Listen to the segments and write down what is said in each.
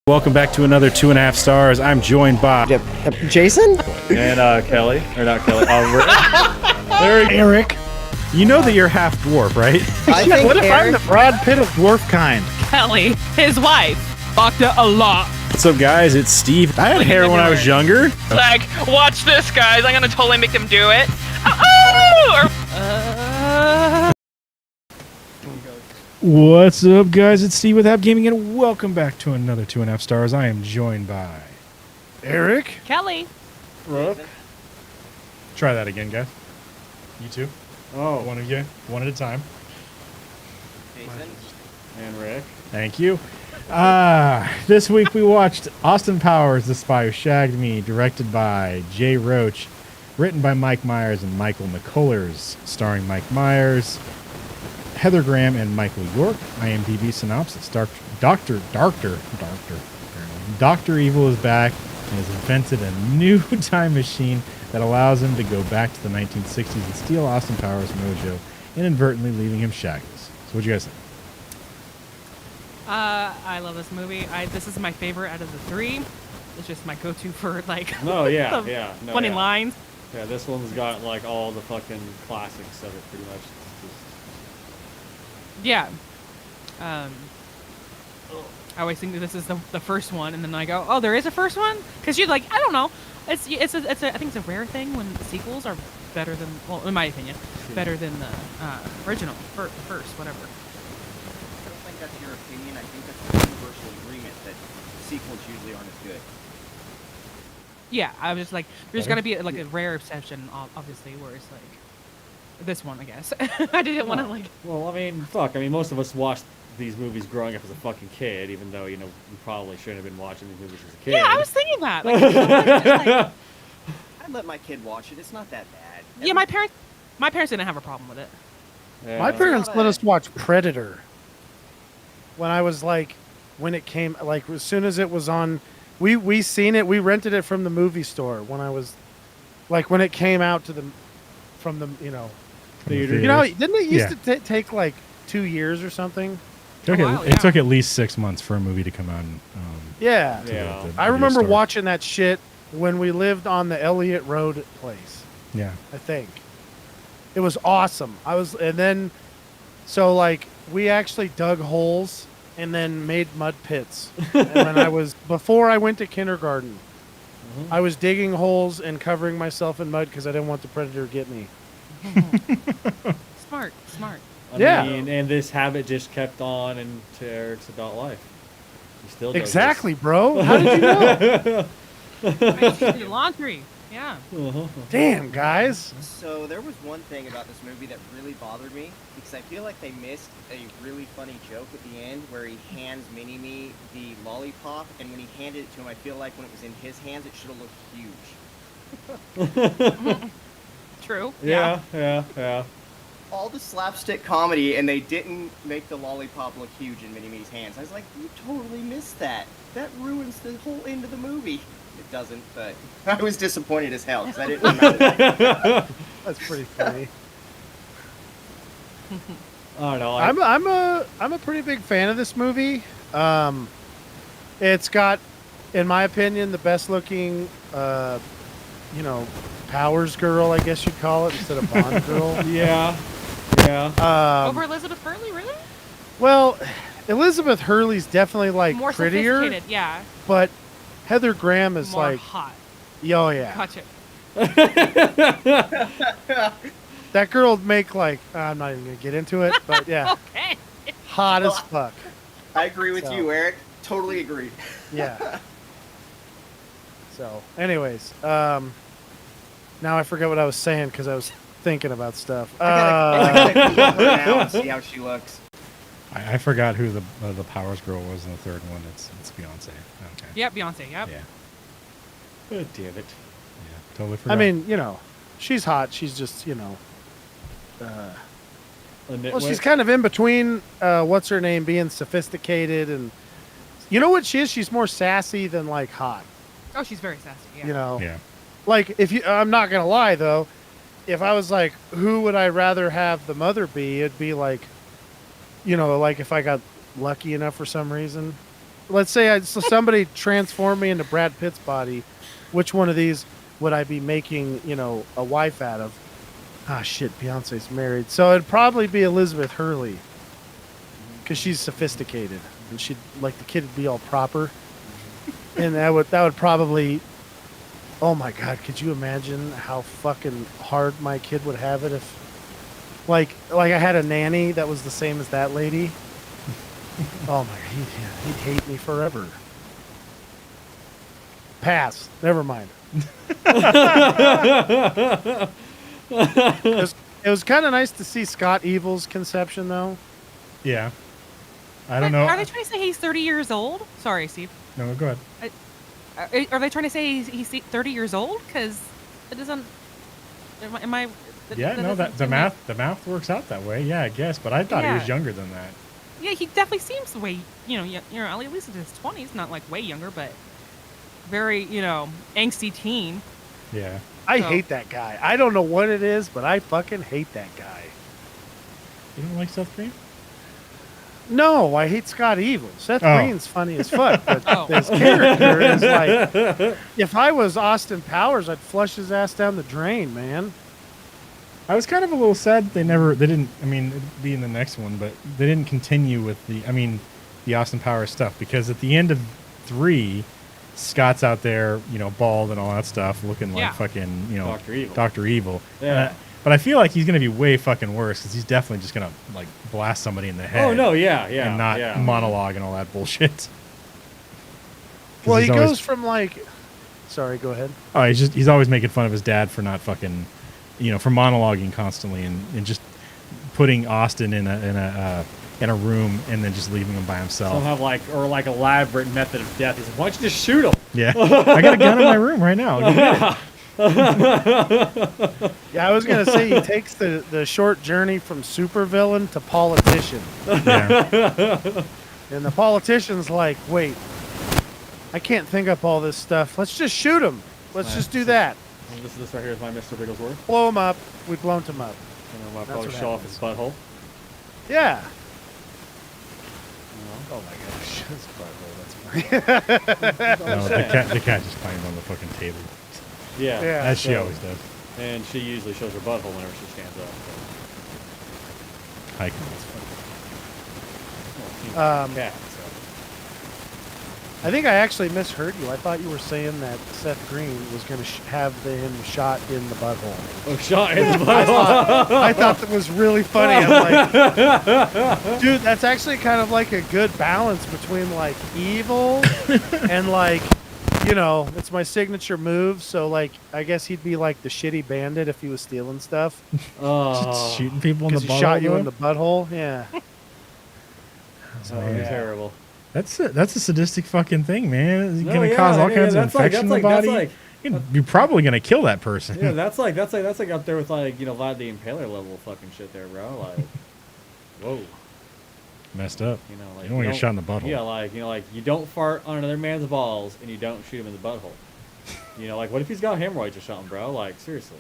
Welcome back to another 2.5 stars. I'm joined by Jason and Kelly, or not Kelly, Erik. You know that you're half dwarf, right? What if I'm the Brad Pitt of dwarf kind? Kelly, his wife, fucked it a lot. What's up, guys? It's Steve. I had hair when I was younger. Like, watch this, guys. I'm gonna totally make them do it. What's up, guys? It's Steve with App Gaming, and welcome back to another 2.5 stars. I am joined by Erik. Kelly. Rook. Try that again, guys. You two. Oh, One of you, one at a time. Jason and Rick. Thank you. This week we watched Austin Powers, The Spy Who Shagged Me, directed by Jay Roach, written by Mike Myers and Michael McCullers, starring Mike Myers, Heather Graham, and Michael York. IMDb synopsis: Doctor Evil is back and has invented a new time machine that allows him to go back to the 1960s and steal Austin Powers' mojo, inadvertently leaving him shagless. So what'd you guys think? I love this movie. This is my favorite out of the three. It's just my go-to for like funny lines. Yeah, this one's got like all the fucking classics of it, pretty much. Yeah. I always think that this is the first one, and then I go, oh, there is a first one? Because you're like, I don't know. I think it's a rare thing when sequels are better than, well, in my opinion, better than the original, first, whatever. I don't think that's your opinion. I think that's a universal agreement that sequels usually aren't as good. Yeah, I was just like, there's gotta be like a rare exception, obviously, where it's like this one, I guess. I didn't want to like. Well, I mean, fuck. I mean, most of us watched these movies growing up as a fucking kid, even though, you know, we probably shouldn't have been watching these movies as a kid. Yeah, I was thinking that. Like, I'd let my kid watch it. It's not that bad. yeah, my parents didn't have a problem with it. Yeah. My parents let us watch Predator when I was like, when it came, like as soon as it was on, we seen it, we rented it from the movie store when I was, like when it came out from the, you know, Theater. you know, didn't it used to take like 2 years or something? It took at least 6 months for a movie to come out. Yeah. I remember store. watching that shit when we lived on the Elliott Road place. Yeah. I think it was awesome. And then so like we actually dug holes and then made mud pits. And when before I went to kindergarten, I was digging holes and covering myself in mud because I didn't want the predator to get me. Smart. I mean, and this habit just kept on into Eric's adult life. He still does Exactly, bro. How did you know? The laundry. Yeah. Damn, guys. So there was one thing about this movie that really bothered me because I feel like they missed a really funny joke at the end where he hands Mini-Me the lollipop, and when he handed it to him, I feel like when it was in his hands, it should have looked huge. True. Yeah. All the slapstick comedy, and they didn't make the lollipop look huge in Mini-Me's hands. I was like, you totally missed that. That ruins the whole end of the movie. It doesn't, but I was disappointed as hell because I didn't remember that. That's pretty funny. I don't know. I'm a pretty big fan of this movie. It's got, in my opinion, the best looking, Powers girl, I guess you'd call it, instead of Bond girl. Yeah. Over Elizabeth Hurley, really? Well, Elizabeth Hurley's definitely like More prettier, sophisticated, yeah. but Heather Graham is More like hot. Oh yeah. Gotcha. That girl would make like I'm not even gonna get into it, but yeah, Okay. hot as fuck. I agree with you, Eric. Totally agree. Yeah. So, anyways, now I forget what I was saying because I was thinking about stuff. I gotta Google her now and see how she looks. I forgot who the Powers girl was in the third one. It's Beyonce. Okay. Yep, Beyonce, yep. Yeah. God damn it. Yeah. Totally forgot. I mean, she's hot. She's just, well, she's kind of in between. What's her name? Being sophisticated and, you know what she is? She's more sassy than like hot. Oh, she's very sassy, yeah. Yeah. Like I'm not gonna lie though, if I was like, who would I rather have the mother be? It'd be like, like if I got lucky enough for some reason, let's say so somebody transformed me into Brad Pitt's body, which one of these would I be making, a wife out of? Ah, shit, Beyonce's married. So it'd probably be Elizabeth Hurley. Because she's sophisticated. And she'd, like, the kid would be all proper. And that would probably, oh my God, could you imagine how fucking hard my kid would have it if, like I had a nanny that was the same as that lady. Oh my God, he'd hate me forever. Pass. Never mind. It was kind of nice to see Scott Evil's conception, though. Yeah. I don't know. Are they trying to say he's 30 years old? Sorry, Steve. No, go ahead. Are they trying to say he's 30 years old? Because it doesn't. Am I? Yeah, no, the math works out that way. Yeah, I guess. But I thought he was younger than that. Yeah, he definitely seems way, at least in his 20s, not like way younger, but very, angsty teen. Yeah. I hate that guy. I don't know what it is, but I fucking hate that guy. You don't like Seth Green? No, I hate Scott Evil. Seth Green's funny as fuck, but Oh. his character is like, if I was Austin Powers, I'd flush his ass down the drain, man. I was kind of a little sad they didn't, I mean, it'd be in the next one, but they didn't continue with the Austin Powers stuff, because at the end of 3, Scott's out there, bald and all that stuff, looking like fucking, Dr. Evil. Yeah. But I feel like he's going to be way fucking worse, because he's definitely just going to, like, blast somebody in the head. Oh, no, yeah. And not monologue and all that bullshit. Well, he goes from, like... Sorry, go ahead. Oh, he's always making fun of his dad for not fucking... for monologuing constantly and just putting Austin in a room and then just leaving him by himself. Some have like elaborate method of death. He's like, why don't you just shoot him? Yeah, I got a gun in my room right now. Yeah, I was gonna say he takes the short journey from supervillain to politician. Yeah. And the politician's like, wait, I can't think up all this stuff. Let's just shoot him. Let's just do that. This right here is my Mr. Bigglesworth. Blow him up. We blown him up. And I'll That's probably what show off happens. his butthole. Yeah. Oh my gosh, his butthole. That's funny. No, the cat just climbed on the fucking table, Yeah. Yeah. as she always does. And she usually shows her butthole whenever she stands up. Hike. Cat, so. I think I actually misheard you. I thought you were saying that Seth Green was going to have him shot in the butthole. Oh, shot in the butthole. I thought that was really funny. I'm like, dude, that's actually kind of like a good balance between like evil and like, it's my signature move. So like, I guess he'd be like the shitty bandit if he was stealing stuff. Just shooting people in the Because butthole. he shot you though? in the butthole. Yeah. Oh, terrible. That's a sadistic fucking thing, man. It's gonna cause all kinds of infection in the body. You're probably gonna kill that person. Yeah, that's like up there with like Vlad the Impaler level fucking shit there, bro. Like, whoa. Messed up. Like You don't want to get shot in the butthole. Yeah, like you don't fart on another man's balls and you don't shoot him in the butthole. Like what if he's got hemorrhoids or something, bro? Like seriously.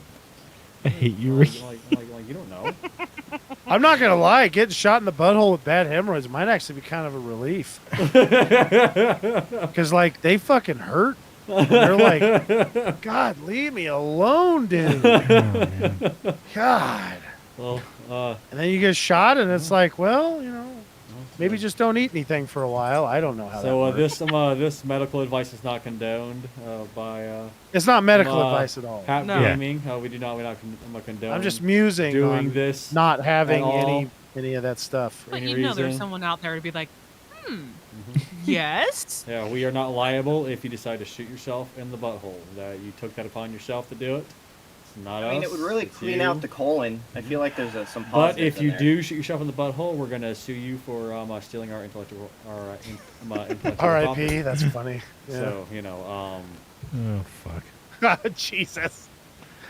I hate you, Like, Rick. like you don't know. I'm not going to lie. Getting shot in the butthole with bad hemorrhoids might actually be kind of a relief. Because, like, they fucking hurt. They're like, God, leave me alone, dude. Oh, man. God. Well, And then you get shot, and it's like, well, maybe just don't eat anything for a while. I don't know how that works. this medical advice is not condoned by It's not medical advice at all. Hat No. gaming. We're not condone. I'm just musing doing on this not having at all. any of that stuff. But any there's reason. someone out there to be like, yes. Yeah, we are not liable if you decide to shoot yourself in the butthole. That you took that upon yourself to do it. It's not us. I mean, it would really it's clean you. out the colon. I feel like there's some But positives if you in there. do shoot yourself in the butthole, we're gonna sue you for stealing our intellectual intellectual property. R.I.P. That's funny. Yeah. So Oh fuck. Jesus.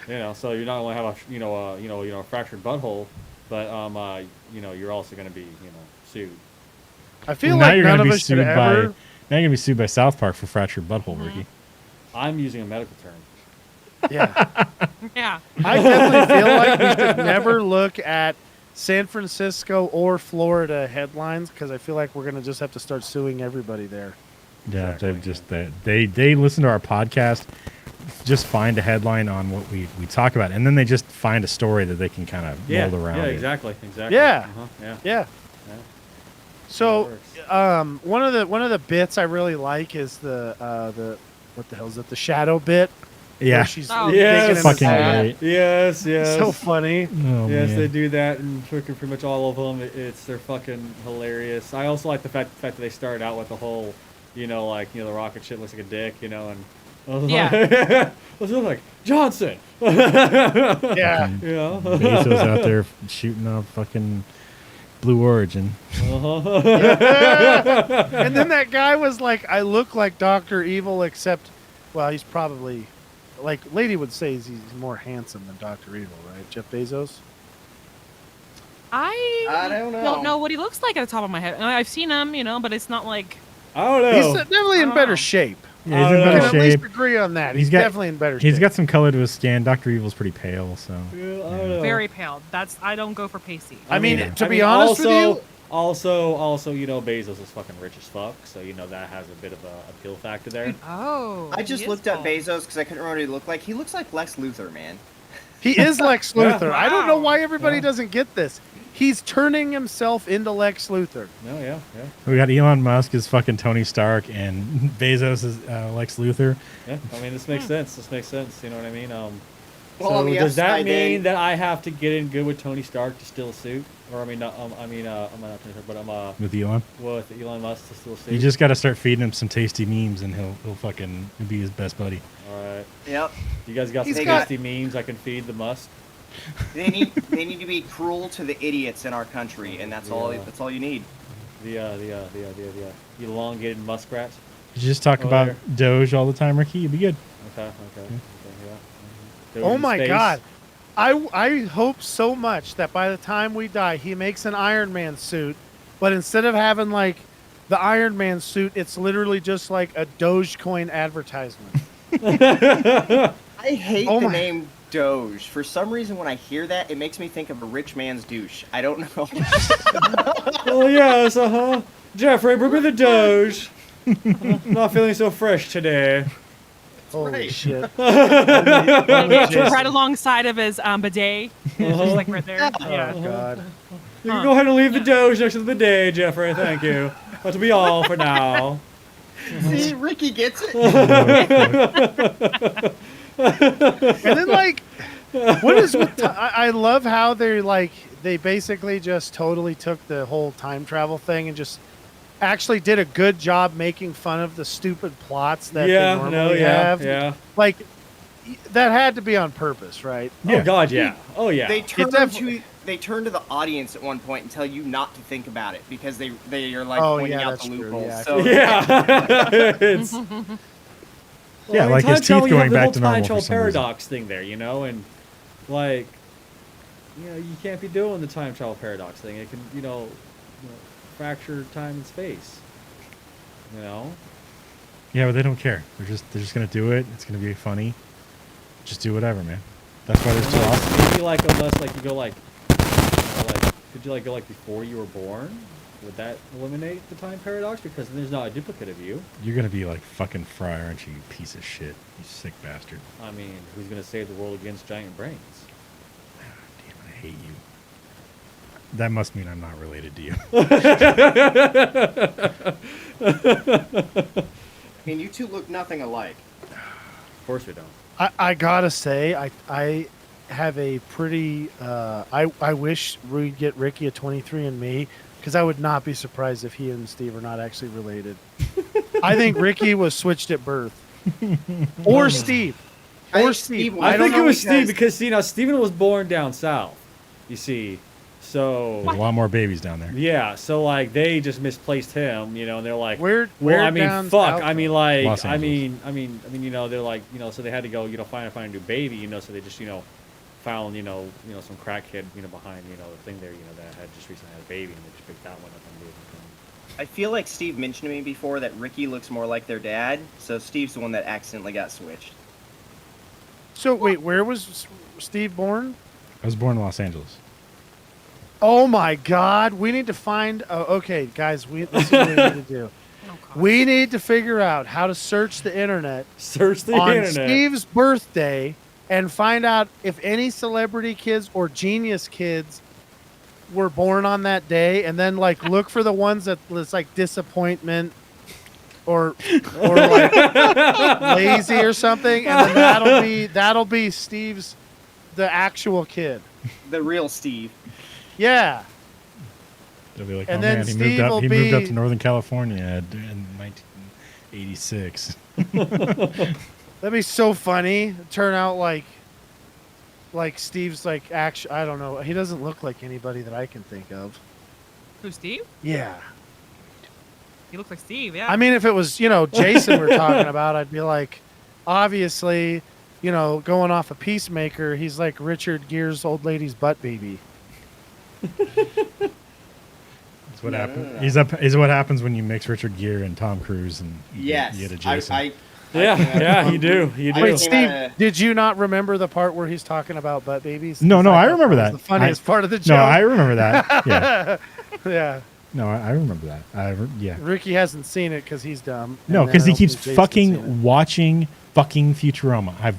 so you're not only have a fractured butthole, but you're also gonna be sued. I feel Now like you're none gonna of be us should sued by. ever. Now you're gonna be sued by South Park for fractured butthole, Ricky. I'm using a medical term. Yeah. Yeah. I definitely feel like we should never look at San Francisco or Florida headlines because I feel like we're going to just have to start suing everybody there. Yeah, Exactly. they've just they listen to our podcast, just find a headline on what we talk about, and then they just find a story that they can kind of Yeah, mold around. yeah, it. exactly. Yeah. Yeah. Yeah. Yeah. So, That one of the bits I really like is the what the hell is it? The shadow bit. Yeah. Where she's Oh. digging Yes. in the Fucking sand. great. Yes, yes. So funny. Oh, Yes, man. they do that, and freaking pretty much all of them. They're fucking hilarious. I also like the fact that they started out with the whole, the rocket ship looks like a dick, and I was Yeah. I was like Johnson. Yeah. You know. Bezos out there shooting off fucking Blue Origin. Uh-huh. And then that guy was like, I look like Dr. Evil, except, well, he's probably, like, lady would say he's more handsome than Dr. Evil, right? Jeff Bezos? I don't know. what he looks like at the top of my head. I've seen him, but it's not like. I don't know. He's definitely in Oh. better shape. Yeah, he's I in don't We better can at least shape. agree on that. He's He's got- definitely in better shape. He's got some color to his skin. Dr. Evil's pretty pale, so. Yeah, I don't know. Very pale. I don't go for pasty. I mean, Yeah. to be honest with you, Also, Bezos is fucking rich as fuck, so that has a bit of a appeal factor there. Oh. I just he is looked up tall. Bezos because I couldn't remember what he looked like. He looks like Lex Luthor, man. he is Lex Luthor. I don't know Wow. why everybody Yeah. doesn't get this. He's turning himself into Lex Luthor. No, yeah. We got Elon Musk as fucking Tony Stark, and Bezos is Lex Luthor. Yeah, I mean, this makes sense. You know what I mean? Well, on So the does that upside mean end- that I have to get in good with Tony Stark to steal a suit? Or I'm not Tony Stark, but With Elon, with Elon Musk to steal a suit. you just got to start feeding him some tasty memes, and he'll fucking be his best buddy. All right. Yep. You guys got He's some got- tasty memes I can feed the Musk? They need to be cruel to the idiots in our country, and that's all. Yeah. That's all you need. The elongated muskrat. You just talk Oh, about there. Doge all the time, Ricky. You'll be good. Okay, yeah. Doge Oh in my space. God. I hope so much that by the time we die, he makes an Iron Man suit, but instead of having like the Iron Man suit, it's literally just like a Dogecoin advertisement. I hate Oh the my- name Doge. For some reason, when I hear that, it makes me think of a rich man's douche. I don't know. Oh yes, Jeffrey, bring me the Doge. Not feeling so fresh today. Holy right. shit. Right alongside of his bidet. It's just like right there. Oh, Yeah. God. You can go ahead and leave the Doge next to the bidet, Jeffrey. Thank you. That'll be all for now. See, Ricky gets it. And then like, what is with I love how they basically just totally took the whole time travel thing and just actually did a good job making fun of the stupid plots that they normally have. yeah. Like, that had to be on purpose, right? Oh God, yeah. Oh yeah. They turn definitely- to the audience at one point and tell you not to think about it because they are like Oh, pointing yeah, out that's the true, loopholes. yeah. So Yeah. It's, Yeah, like time his teeth travel, you going have the back whole to normal time for travel some reason. paradox thing there, and like, you can't be doing the time travel paradox thing. It can, fracture time and space. Yeah, but they don't care. They're just gonna do it. It's gonna be funny. Just do whatever, man. That's why there's two awesome. Maybe like unless like you go like, could you like go like before you were born? Would that eliminate the time paradox? Because then there's not a duplicate of you. You're gonna be like fucking Fry, aren't you? You piece of shit. You sick bastard. I mean, who's gonna save the world against giant brains? Damn, I hate you. That must mean I'm not related to you. I mean, you two look nothing alike. Of course we don't. I gotta say, I have a pretty. I wish we'd get Ricky a 23andMe because I would not be surprised if he and Steve are not actually related. I think Ricky was switched at birth, or Steve, I or think Steve. Steve was- I don't think it know was Steve because- because Steven was born down south. You see, so There's a lot more babies down there. yeah, so like they just misplaced him, and they're like, Where I mean, down fuck. south I mean, like, Los I mean, Angeles. they're like, so they had to go, find a new baby, so they just, found, some crackhead, behind, the thing there, that had just recently had a baby, and they just picked that one up and gave it to him. I feel like Steve mentioned to me before that Ricky looks more like their dad, so Steve's the one that accidentally got switched. So wait, where was Steve born? I was born in Los Angeles. Oh my God, we need to find. Okay, guys, this is what we need to do. Oh, God. We need to figure out how to search the internet Search the on internet. Steve's birthday and find out if any celebrity kids or genius kids were born on that day, and then like look for the ones that was like disappointment or like lazy or something, and then that'll be Steve's the actual kid. The real Steve. Yeah. They'll be like, And oh then man, he Steve moved up. will He moved up be- to Northern California in 1986. That'd be so funny. Turn out like Steve's like actually, I don't know. He doesn't look like anybody that I can think of. Who's Steve? Yeah. He looks like Steve. Yeah. I mean, if it was, Jason we're talking about, I'd be like, obviously, going off a Peacemaker, he's like Richard Gere's old lady's butt baby. That's what happened. Is what happens when you mix Richard Gere and Tom Cruise and Yes. you get a Jason. Yeah, you do. You do. Wait, Steve, did you not remember the part where he's talking about butt babies? No, 'Cause I thought remember was that. the funniest part of the No, joke. I remember that. Yeah. Yeah. No, I remember that. Yeah. Ricky hasn't seen it because he's dumb. No, and because then he I don't keeps think Jason's seen it. fucking watching fucking Futurama.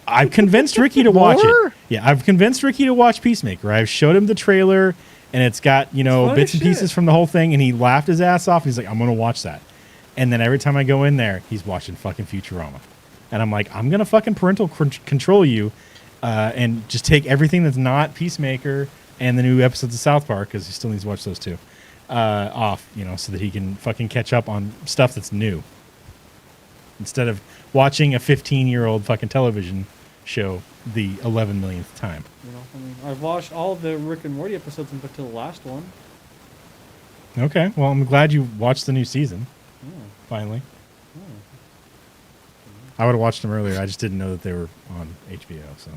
I've convinced Ricky to watch More? it. Yeah, I've convinced Ricky to watch Peacemaker. I've showed him the trailer, and it's got funny bits and shit. pieces from the whole thing, and he laughed his ass off. And he's like, I'm gonna watch that. And then every time I go in there, he's watching fucking Futurama, and I'm like, I'm gonna fucking parental control you, and just take everything that's not Peacemaker and the new episodes of South Park, because he still needs to watch those too, off, so that he can fucking catch up on stuff that's new. Instead of watching a 15-year-old fucking television show the 11 millionth time. I've watched all the Rick and Morty episodes until the last one. Okay, well, I'm glad you watched the new season, finally. I would have watched them earlier. I just didn't know that they were on HBO, so.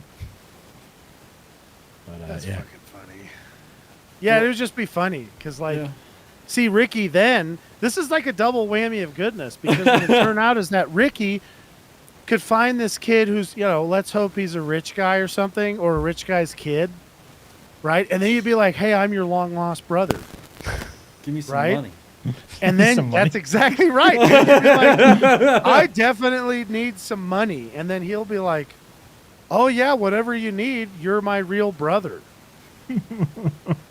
But, That's yeah. fucking funny. Yeah, it would just be funny because, like, Yeah. see, Ricky then, this is like a double whammy of goodness because what it turned out is that Ricky could find this kid who's, let's hope he's a rich guy or something, or a rich guy's kid, right? And then you'd be like, hey, I'm your long lost brother. Give me some Right? money. And Some then money. that's exactly right. You'd be like, I definitely need some money. And then he'll be like, oh, yeah, whatever you need, you're my real brother.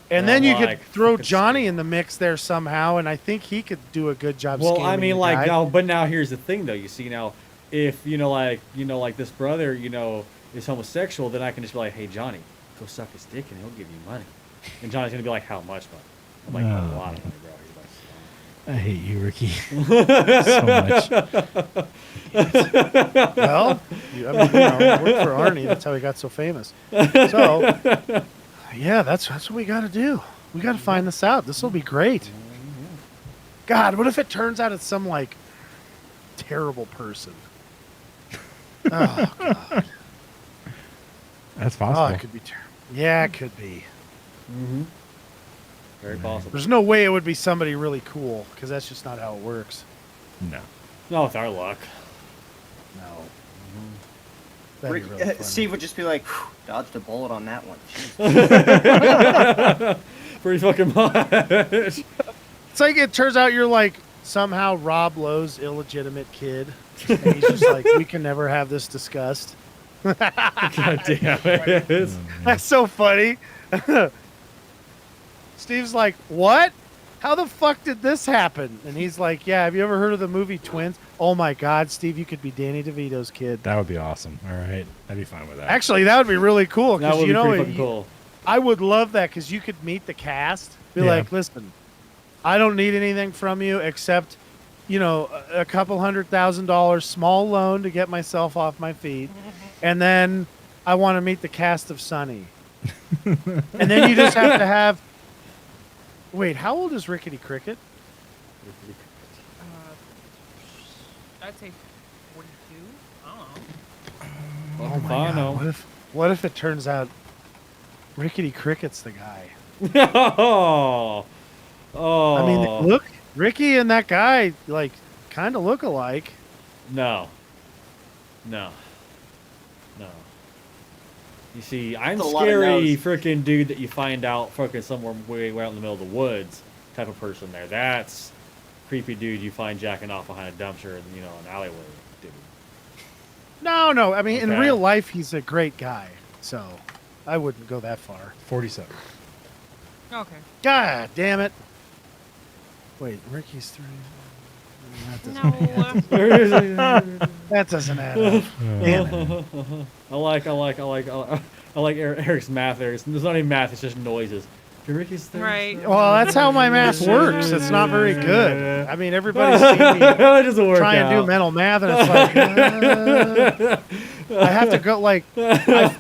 And then you could like, throw fucking Johnny scam. in the mix there somehow, and I think he could do a good job. Well, I scamming mean, the like guy. now here's the thing, though. You see, now, if like this brother, is homosexual, then I can just be like, hey, Johnny, go suck his dick, and he'll give you money. And Johnny's gonna be like, how much money? I'm like, a lot of money, bro. He's like, I hate you, Ricky. So much. Well, worked for Arnie. That's how he got so famous. So, yeah, that's what we got to do. We got to find this out. This will be great. God, what if it turns out it's some like terrible person? Oh God. That's Oh, possible. it could be terrible. Yeah, it could be. very possible. There's no way it would be somebody really cool because that's just not how it works. No. Not with our luck. No. That'd be really funny. Steve would just be like, "Whew, dodged a bullet on that one." Pretty fucking much. It's like it turns out you're like somehow Rob Lowe's illegitimate kid. And he's just like, we can never have this discussed. God damn it. That's so funny. Steve's like, what? How the fuck did this happen? And he's like, yeah, have you ever heard of the movie Twins? Oh my God, Steve, you could be Danny DeVito's kid. That would be awesome. All right. I'd be fine with that. Actually, that would be really cool. That Because, would you be know, pretty fucking cool. I would love that because you could meet the cast. Be Yeah. like, listen, I don't need anything from you except, a couple $100,000 small loan to get myself off my feet. And then I want to meet the cast of Sunny. And then you just have to have. Wait, how old is Rickety Cricket? I'd say 42. I don't know. Oh my God, what if it turns out Rickety Cricket's the guy? Oh. Oh. I mean, look, Ricky and that guy like kind of look alike. No. No. No. You see, I'm That's a lot of scary no's. freaking dude that you find out fucking somewhere way out in the middle of the woods type of person there. That's creepy dude you find jacking off behind a dumpster in an alleyway, dude. No. I mean, in Okay. real life, he's a great guy. So I wouldn't go that far. 47. Okay. God damn it. Wait, Ricky's 3. No. That doesn't add up. Damn it. I like Eric's math there. It's not even math, it's just noises. Ricky's 30. Right. Well, that's how my math works. It's not very good. I mean, everybody's seen me It doesn't work try and do out. mental math, and it's like, I have to go, like,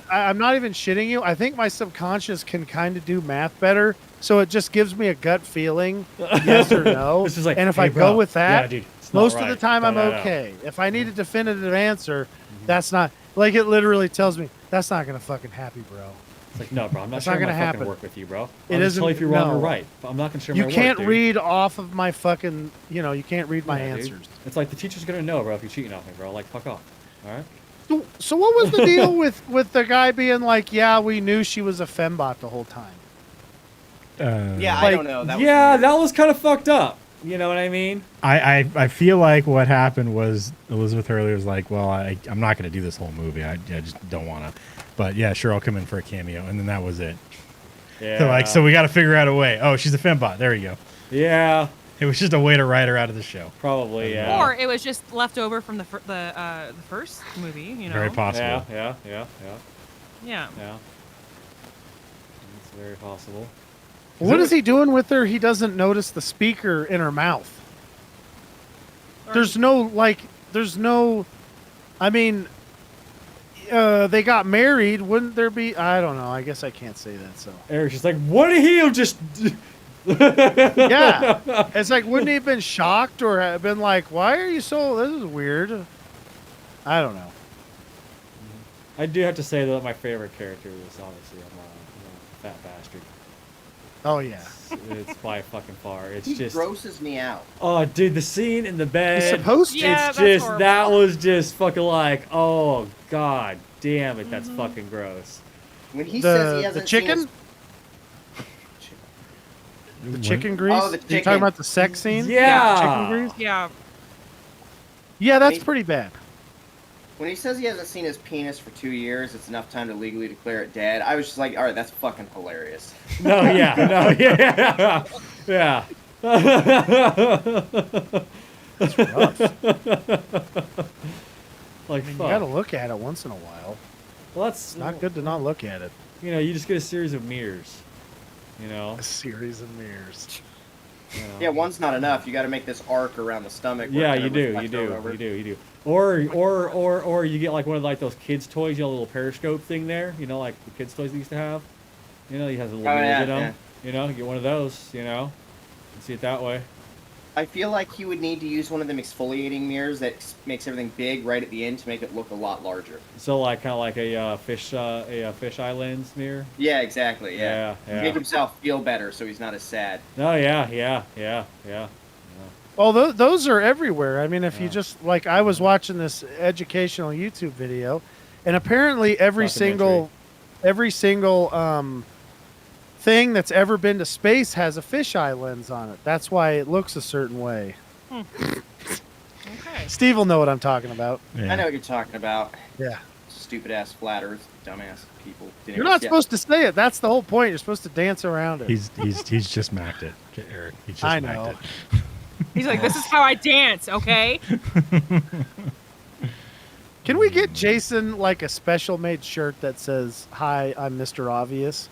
I'm not even shitting you. I think my subconscious can kind of do math better, so it just gives me a gut feeling, yes or no. It's just like, and if hey, I bro. go with that, Yeah, dude, it's not most of right. the time I'm Don't add up. okay. If I need a definitive answer, that's not, like, it literally tells me, that's not going to fucking happen, bro. It's like, no, bro, I'm not That's sharing not my gonna fucking happen. work with you, bro. It I'll just isn't- tell you if you're wrong or no. right, but I'm not going to share You my work, can't dude. read off of my fucking, you can't read my Yeah, dude. answers. It's like the teacher's going to know, bro, if you're cheating on me, bro. Like, fuck off. All right? So what was the deal with the guy being like, yeah, we knew she was a fembot the whole time? Yeah, I Like, don't know. That was Yeah, weird. that was kind of fucked up. You know what I mean? I feel like what happened was Elizabeth Hurley was like, well, I'm not going to do this whole movie. I just don't want to. But yeah, sure, I'll come in for a cameo. And then that was it. Yeah. They're like, so we got to figure out a way. Oh, she's a fembot. There you go. Yeah, It was just a way to write her out of the show. probably, yeah. Or it was just left over from the first movie. Very possible. Yeah. Yeah. It's very possible. What is he doing with her? He doesn't notice the speaker in her mouth. There's no, I mean, they got married. Wouldn't there be? I don't know. I guess I can't say that. So Eric's just like, what did he have just... yeah, it's like, wouldn't he have been shocked or have been like, why are you so? This is weird. I don't know. I do have to say that my favorite character is obviously I'm a fat bastard. Oh yeah, It's by fucking far. It's He just... grosses me out. Oh, dude, the scene in the bed. he's supposed to. Yeah, It's that's just horrible. that was just fucking like, oh god damn it, that's fucking gross. When he says he The hasn't chicken, seen the chicken grease. Oh, the You chicken. talking about the sex scene? Yeah. chicken grease. Yeah. Yeah, that's Wait. pretty bad. when he says he hasn't seen his penis for 2 years, it's enough time to legally declare it dead. I was just like, all right, that's fucking hilarious. No, yeah, no, yeah, yeah. That's rough. Like, You fuck. gotta look at it once in a while. Well, that's It's not good to not look at it. You just get a series of mirrors. A series of mirrors. You know. Yeah, one's not enough. You got to make this arc around the stomach. where Yeah, it you kinda do, you reflects do, over. you do. Or you get like one of like those kids' toys, a little periscope thing there, like the kids' toys they used to have. You have the little Oh, mirrors yeah, in them. You get one of those, and see it that way. I feel like he would need to use one of them exfoliating mirrors that makes everything big right at the end to make it look a lot larger. So like kind of like a fish eye lens mirror. Yeah, exactly. Yeah. Yeah. Make himself feel better so he's not as sad. Oh yeah. Well, those are everywhere. I mean, if you Yeah. just like, I was watching this educational YouTube video, and apparently every single thing that's ever been to space has a fisheye lens on it. That's why it looks a certain way. Okay. Steve will know what I'm talking about. Yeah. I know what you're talking about. Yeah. Stupid ass flat earth, dumbass people. You're not supposed to say it. That's the whole point. You're supposed to dance around it. He's just macked it, Eric. He's just I macked know. it. He's like, this is how I dance, okay? Can we get Jason like a special made shirt that says, "Hi, I'm Mr. Obvious"?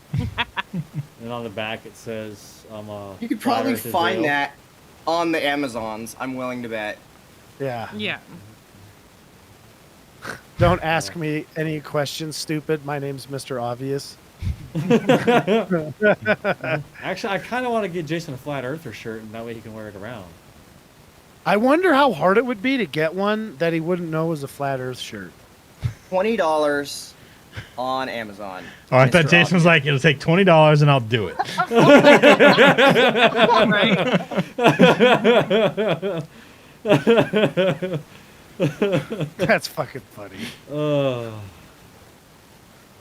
And on the back it says, "I'm a." You could flat probably Earth is find real." that on the Amazons. I'm willing to bet. Yeah. Yeah. Don't ask me any questions, stupid. My name's Mr. Obvious. Actually, I kind of want to get Jason a flat earther shirt, and that way he can wear it around. I wonder how hard it would be to get one that he wouldn't know was a flat Earth shirt. $20 on Amazon. Oh, I thought Mr. Jason was Obvious. like, it'll take $20 and I'll do it. Right? That's fucking funny. Oh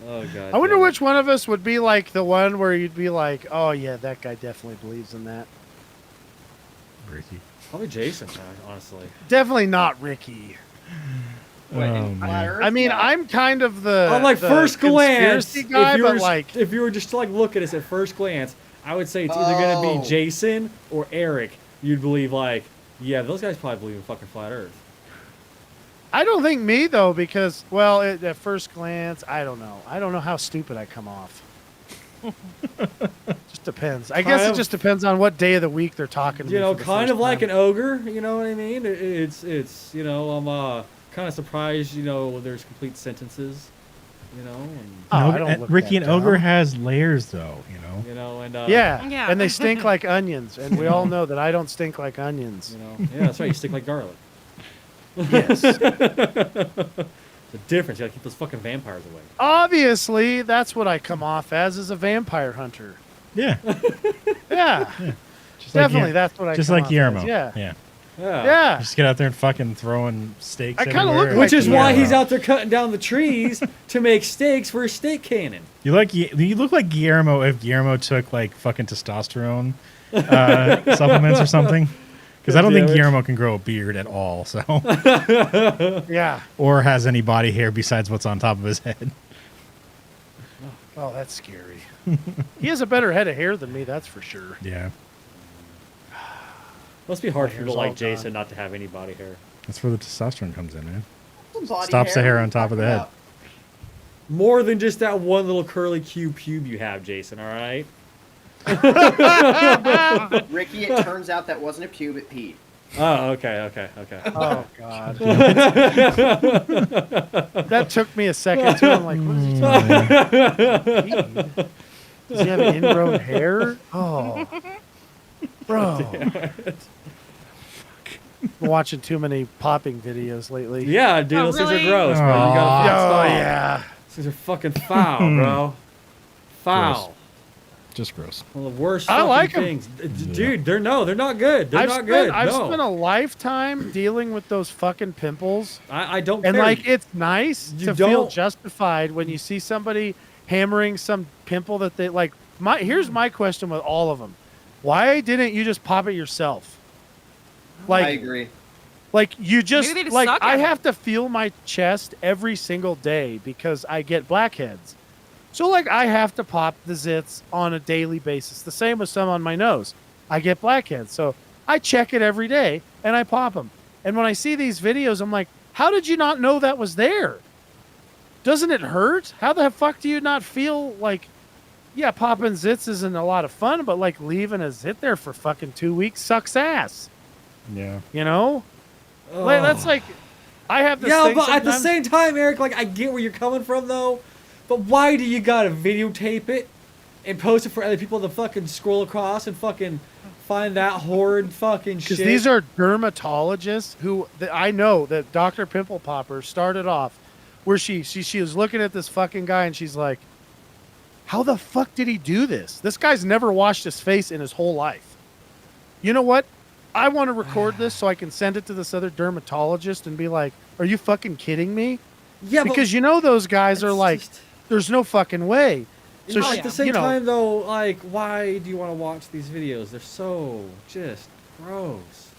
god. I wonder damn it. which one of us would be like the one where you'd be like, "Oh yeah, that guy definitely believes in that." Ricky. Probably Jason, honestly. Definitely not Ricky. What, in man. Flat Earth? I mean, No. I'm kind of the On like the first glance, conspiracy guy, but like if you were just to like look at us at first glance, I would say it's either gonna Oh. be Jason or Erik. You'd believe like, yeah, those guys probably believe in fucking flat Earth. I don't think me though, because well, at first glance, I don't know. I don't know how stupid I come off. Just depends. I guess Kind it of- just depends on what day of the week they're talking to You me. know, for the kind first of like time. an ogre. You know what I mean? It's you know, I'm kind of surprised. You know, there's complete sentences. You know, and Oh, I Ogre- don't look Ricky that and Ogre dumb. has layers, though. You know. you know, and Yeah. Yeah. And they stink like onions, and we all know that I don't stink like onions. you know, yeah, that's right. You stick like garlic. Yes. The difference. You gotta keep those fucking vampires away. Obviously, that's what I come off as a vampire hunter. Yeah. Yeah. Just Definitely, Like, that's what I just come like off Guillermo. as. Yeah. Yeah. Yeah. Yeah. Just get out there and fucking throwing steaks. I kinda everywhere. look like Which is why Guillermo. he's out there cutting down the trees to make steaks for his steak cannon. You look like Guillermo if Guillermo took like fucking testosterone supplements or something. Because I don't think Damn it. Guillermo can grow a beard at all, so Yeah. or has any body hair besides what's on top of his head. Oh, that's scary. He has a better head of hair than me, that's for sure. Yeah, Must be hard My for people hair's all like Jason gone. not to have any body hair. that's where the testosterone comes in, man. Body Stops the hair what are on you top of the talking head. More than just that one little curly pube you have, Jason. All right. about? Ricky, it turns out that wasn't a pube, it peed. Oh, okay. Oh, God. That took me a second, too. I'm like, what is he talking about? Does he have ingrown hair? Oh. Bro. I'm watching too many popping videos lately. Yeah, dude, Oh, those things are really? gross, bro. You Aw. gotta fucking Oh, stop. yeah. These things are fucking foul, bro. Foul. Just gross. One of the worst I fucking like 'em. things. Dude, they're not good. They're not good. I've no. spent a lifetime dealing with those fucking pimples. I don't And care. like, it's nice You to feel don't- justified when you see somebody hammering some pimple that they like. Here's my question with all of them: why didn't you just pop it yourself? Like, I agree. like you just Maybe they just like suck I at it. have to feel my chest every single day because I get blackheads. So like I have to pop the zits on a daily basis. The same with some on my nose. I get blackheads. So I check it every day and I pop them. And when I see these videos, I'm like, how did you not know that was there? Doesn't it hurt? How the fuck do you not feel like, yeah, popping zits isn't a lot of fun, but like leaving a zit there for fucking 2 weeks sucks ass. Yeah. You know? Like, that's like, I have this Yeah, thing but at the sometimes- same time, Eric, like I get where you're coming from though. But why do you gotta videotape it and post it for other people to fucking scroll across and fucking find that horrid fucking shit? Because these are dermatologists who I know that Dr. Pimple Popper started off where she was looking at this fucking guy and she's like, how the fuck did he do this? This guy's never washed his face in his whole life. You know what? I want to record this so I can send it to this other dermatologist and be like, are you fucking kidding me? yeah, Because you know those guys are it's like, just- there's no fucking way. So at she- the same you know, time though, like why do you want to watch these videos? They're so just gross.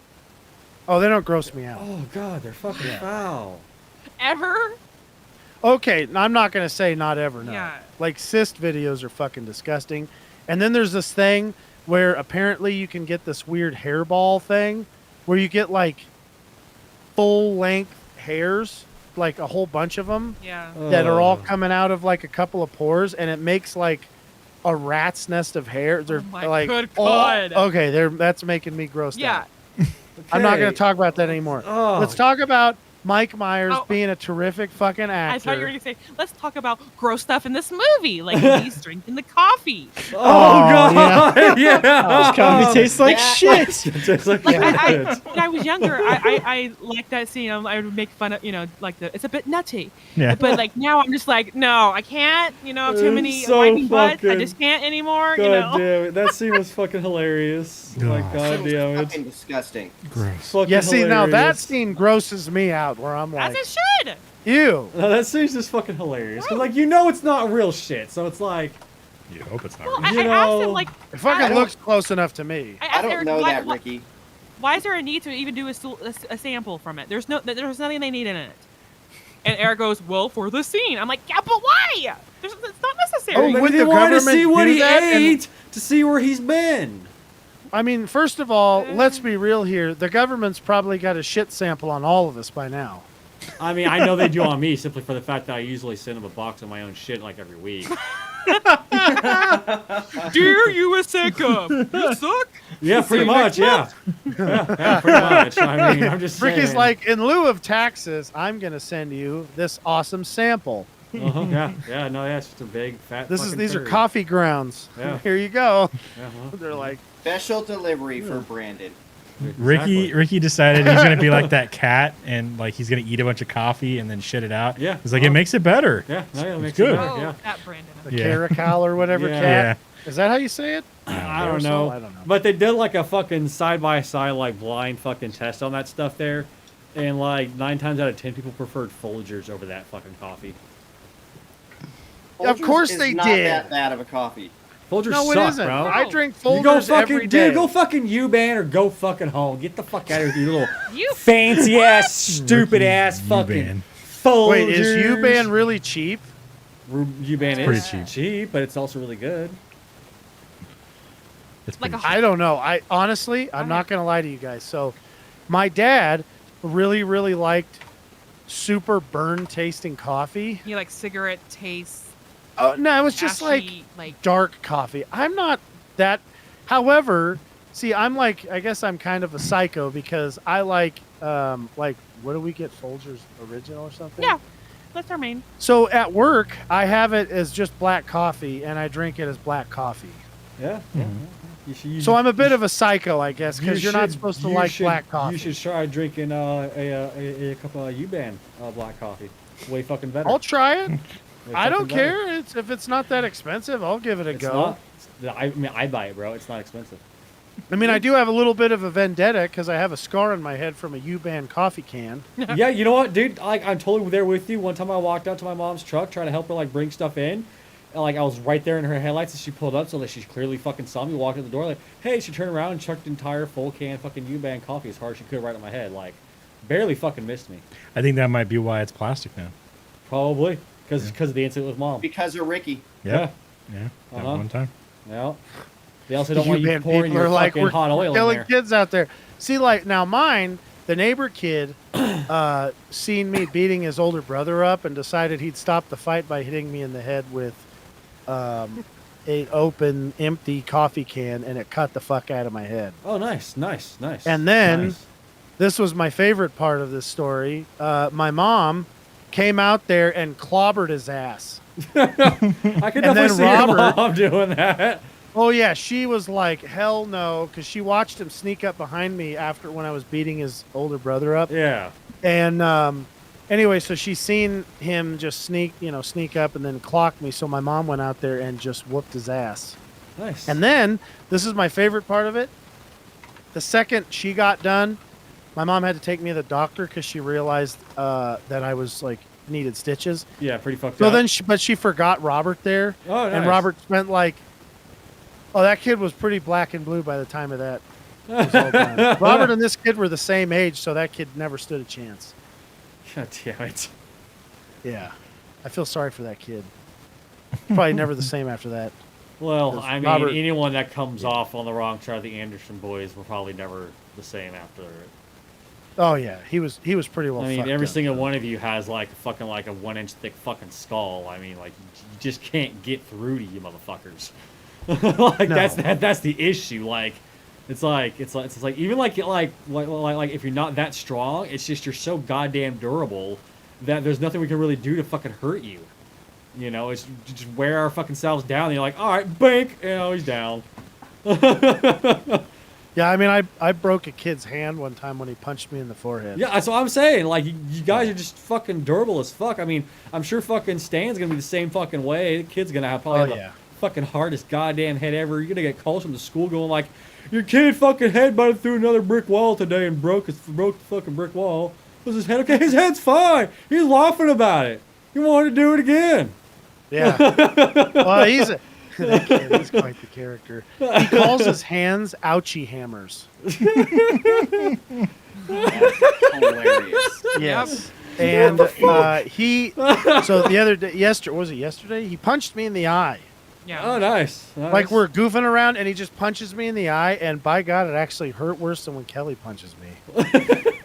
oh, they don't gross me out. Oh god, they're fucking foul. Ever? Okay, I'm not going to say not ever, no. Yeah. Like, cyst videos are fucking disgusting. And then there's this thing where apparently you can get this weird hairball thing where you get, like, full-length hairs, like a whole bunch of them, Yeah. that are all Ugh. coming out of, like, a couple of pores, and it makes, like, a rat's nest of hair. They're my like, good oh, God. okay, that's making me grossed Yeah. out. I'm not going Okay. to talk about that anymore. Oh. Let's talk about Mike Myers Oh. being a terrific fucking actor. I thought you were gonna say, let's talk about gross stuff in this movie, like when he's drinking the coffee. Oh, Oh, god, yeah. Coffee tastes like Yeah. shit. It tastes like Like shit. when I was younger, I liked that scene. I would make fun of, like it's a bit nutty. Yeah. But like now, I'm just like, no, I can't. Too It's many so winding butts. I fucking- just can't anymore. God damn it. That scene was fucking hilarious. God. Like, god It was damn it. fucking disgusting. Gross. Fucking Yeah, see, now that hilarious. scene grosses me out where I'm As like, it should. ew. No, that scene's just fucking hilarious. 'Cause, like, you know it's not real shit, so it's like, You hope it's not. Well, real. You I asked him know- like, It fucking I don't- looks close enough to me. I I asked don't Eric, know why- that, why- Ricky. Why is there a need to even do a sample from it? There's nothing they need in it. And Eric goes, well, for the scene. I'm like, yeah, but why? It's not necessary. Oh, Maybe would they the wanted to government see what do he that and- ate to see where he's been. I mean, first of all, let's be real here. The government's probably got a shit sample on all of us by now. I mean, I know they do on me simply for the fact that I usually send them a box of my own shit like every week. Dear USA Cup, you suck. Yeah, pretty much. Yeah, pretty much. I mean, I'm just saying. Ricky's like, in lieu of taxes, I'm gonna send you this awesome sample. Yeah, no, yeah, it's just a big fat. These are coffee grounds. Yeah. Here you go. Yeah, well, They're like, Special delivery for Brandon. exactly. Ricky decided he's gonna be like that cat, and like he's gonna eat a bunch of coffee and then shit it out. Yeah. He's like, it makes it better. Yeah, no, it makes good. it better. Oh, Yeah. that Brandon. the Yeah. caracal or whatever Yeah. cat. Is that how you say it? I don't Aerosol? know. I don't know. But they did like a fucking side by side, like blind fucking test on that stuff there. And like 9 times out of 10 people preferred Folgers over that fucking coffee. Of course Folgers they is not did. that bad of a coffee. Folgers No, it suck, isn't. bro. I drink You go Folgers fucking, every day. dude, go fucking U-Ban or go fucking home. Get the fuck out of here, you little You fancy ass, stupid ass fucking U-Ban. Folgers. Wait, is U-Ban really cheap? U-Ban pretty is cheap. cheap, but it's also really good. It's Like pretty a I don't know. I honestly, I'm not gonna lie to you guys. So, my dad really, really liked super burn tasting coffee. You like cigarette taste. Oh no, it was just ashy, like dark coffee. I'm not that. However, see, I guess I'm kind of a psycho because I like what do we get? Folgers Original or something? Yeah, that's our main. So at work, I have it as just black coffee, and I drink it as black coffee. Yeah. So I'm a bit of a psycho, I guess, because you're not should- supposed to you like should- black coffee. You should try drinking a cup of U-Ban black coffee. Way fucking better. I'll try it. Way I don't fucking better. care. If it's not that expensive, I'll give it a It's go. not. I mean, I buy it, bro. It's not expensive. I mean, I do have a little bit of a vendetta because I have a scar on my head from a U-Ban coffee can. Yeah, you know what, dude? I'm totally there with you. One time I walked out to my mom's truck trying to help her like bring stuff in. And, like I was right there in her headlights and she pulled up so that she clearly fucking saw me walk in the door. Like, hey, she turned around and chucked an entire full can fucking U-Ban coffee as hard as she could right on my head. Like, barely fucking missed me. I think that might be why it's plastic now. Probably because of the incident with mom. Because of Ricky. Yeah. That Uh-huh. one time. Yeah. They also don't want you U-Ban pouring people your are like, fucking we're hot oil in killing there. kids out there. See, like now mine, the neighbor kid, seen me beating his older brother up and decided he'd stop the fight by hitting me in the head with a open, empty coffee can, and it cut the fuck out of my head. Oh, nice. And then- Nice. This was my favorite part of this story. My mom came out there and clobbered his ass. I could And definitely then see your Robert- mom doing that. Oh yeah, she was like, hell no, because she watched him sneak up behind me after when I was beating his older brother up. Yeah. And anyway, so she seen him just sneak up and then clock me. So my mom went out there and just whooped his ass. Nice. And then this is my favorite part of it. The second she got done, my mom had to take me to the doctor because she realized that I was like needed stitches. yeah, pretty fucked So up. then, but she forgot Robert there, Oh, and nice. Robert spent like, oh, that kid was pretty black and blue by the time of that. Was all done. Robert and this kid were the same age, so that kid never stood a chance. God damn it. Yeah, I feel sorry for that kid. Probably never the same after that. Well, Because I mean, Robert- anyone that comes off on the wrong side of the Anderson boys will probably never the same after it. Oh yeah, he was pretty well. I mean, fucked every up, single though. one of you has like a 1-inch thick fucking skull. I mean, like you just can't get through to you motherfuckers. Like No. that's the issue. Like it's like even like if you're not that strong, it's just you're so goddamn durable that there's nothing we can really do to fucking hurt you. You know, it's just wear our fucking selves down. And you're like, all right, bank, he's down. Yeah, I mean, I broke a kid's hand one time when he punched me in the forehead. Yeah, that's what I'm saying. Like, you guys are just fucking durable as fuck. I mean, I'm sure fucking Stan's gonna be the same fucking way. The kid's gonna have probably Oh, the yeah. fucking hardest goddamn head ever. You're gonna get calls from the school going like, your kid fucking headbutted through another brick wall today and broke the fucking brick wall. Was his head okay? His head's fine. He's laughing about it. He wanted to do it again. Yeah. Well, That kid is quite the character. He calls his hands ouchie hammers. That's hilarious. Yes. And he, so the other day, was it yesterday? He punched me in the eye. Yeah. Oh, nice. Like we're goofing around, and he just punches me in the eye, and by God, it actually hurt worse than when Kelly punches me.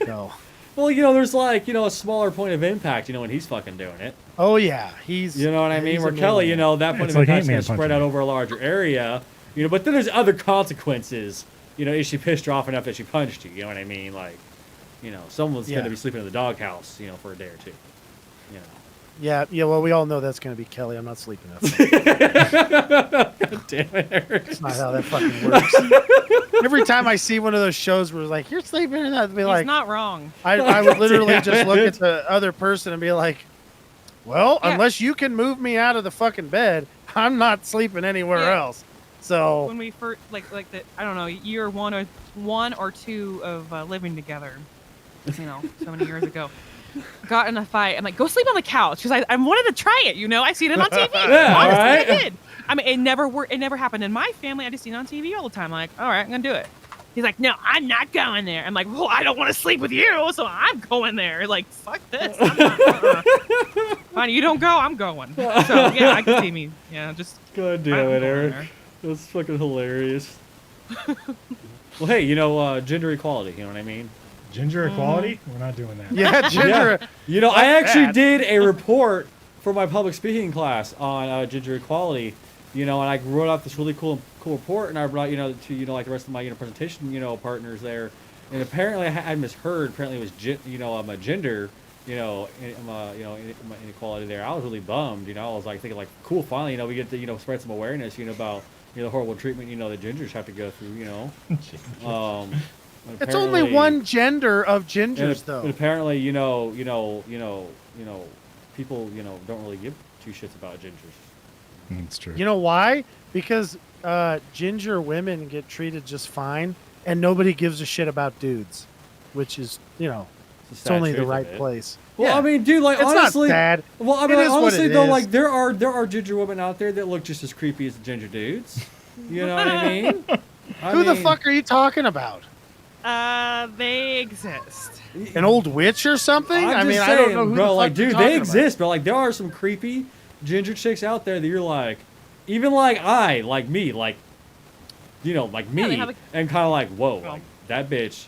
So, Well, there's like, a smaller point of impact, when he's fucking doing it. oh yeah, he's. You know what I mean? he's Where a Kelly, maniac. that point It's of like impact's Ant-Man going to spread punching out me. over a larger area. But then there's other consequences. Is she pissed her off enough that she punched you? You know what I mean? Like, someone's Yeah. going to be sleeping in the doghouse, for a day or two. Yeah. Well, we all know that's going to be Kelly. I'm not sleeping. That's Damn it, Eric. That's not how that fucking works. Every time I see one of those shows where it's like, you're sleeping in that, I'd be He's like, not wrong. I would literally Damn just look it. at the other person and be like, well, Yeah. unless you can move me out of the fucking bed, I'm not sleeping anywhere Yeah. else. So, When we first like the I don't know year one or two of living together, so many years ago, got in a fight. I'm like, go sleep on the couch because I wanted to try it. I seen it on TV. Yeah, Honestly, right. I did. I mean, it never worked. It never happened in my family. I just seen it on TV all the time. I'm like, all right, I'm gonna do it. He's like, no, I'm not going there. I'm like, well, I don't want to sleep with you, so I'm going there. Like, fuck this. I'm not, Fine, you don't go, I'm going. So yeah, I can see me. Yeah, just. God I'm damn it, going Eric. there. That's fucking hilarious. Well, hey, gender equality, you know what I mean? Ginger equality? We're not doing that. yeah, Ginger. Yeah. I actually that. did a report for my public speaking class on gender equality, and I wrote out this really cool report, and I brought, to, like the rest of my, presentation, partners there. And apparently I misheard. Apparently it was, my gender, inequality there. I was really bummed, I was like thinking like, cool, finally, we get to, spread some awareness, about, the horrible treatment, that gingers have to go through, It's only apparently- one gender of gingers, and though. apparently, people, don't really give two shits about gingers. That's true. You know why? Because ginger women get treated just fine, and nobody gives a shit about dudes, which is, it's sad only the truth of right it. place. Well, Yeah. I mean, dude, like It's honestly, not bad. well, I It mean, is what honestly it though, is. like there are ginger women out there that look just as creepy as the ginger dudes. You know what I mean? Who the fuck are you talking about? They exist. An old witch or something? I'm I mean, just I don't saying, know who bro. the fuck Like, you're dude, talking they about. exist, bro. Like, there are some creepy ginger chicks out there that you're like, even like me, like, like me, they have and kind of like, whoa, Well. like that bitch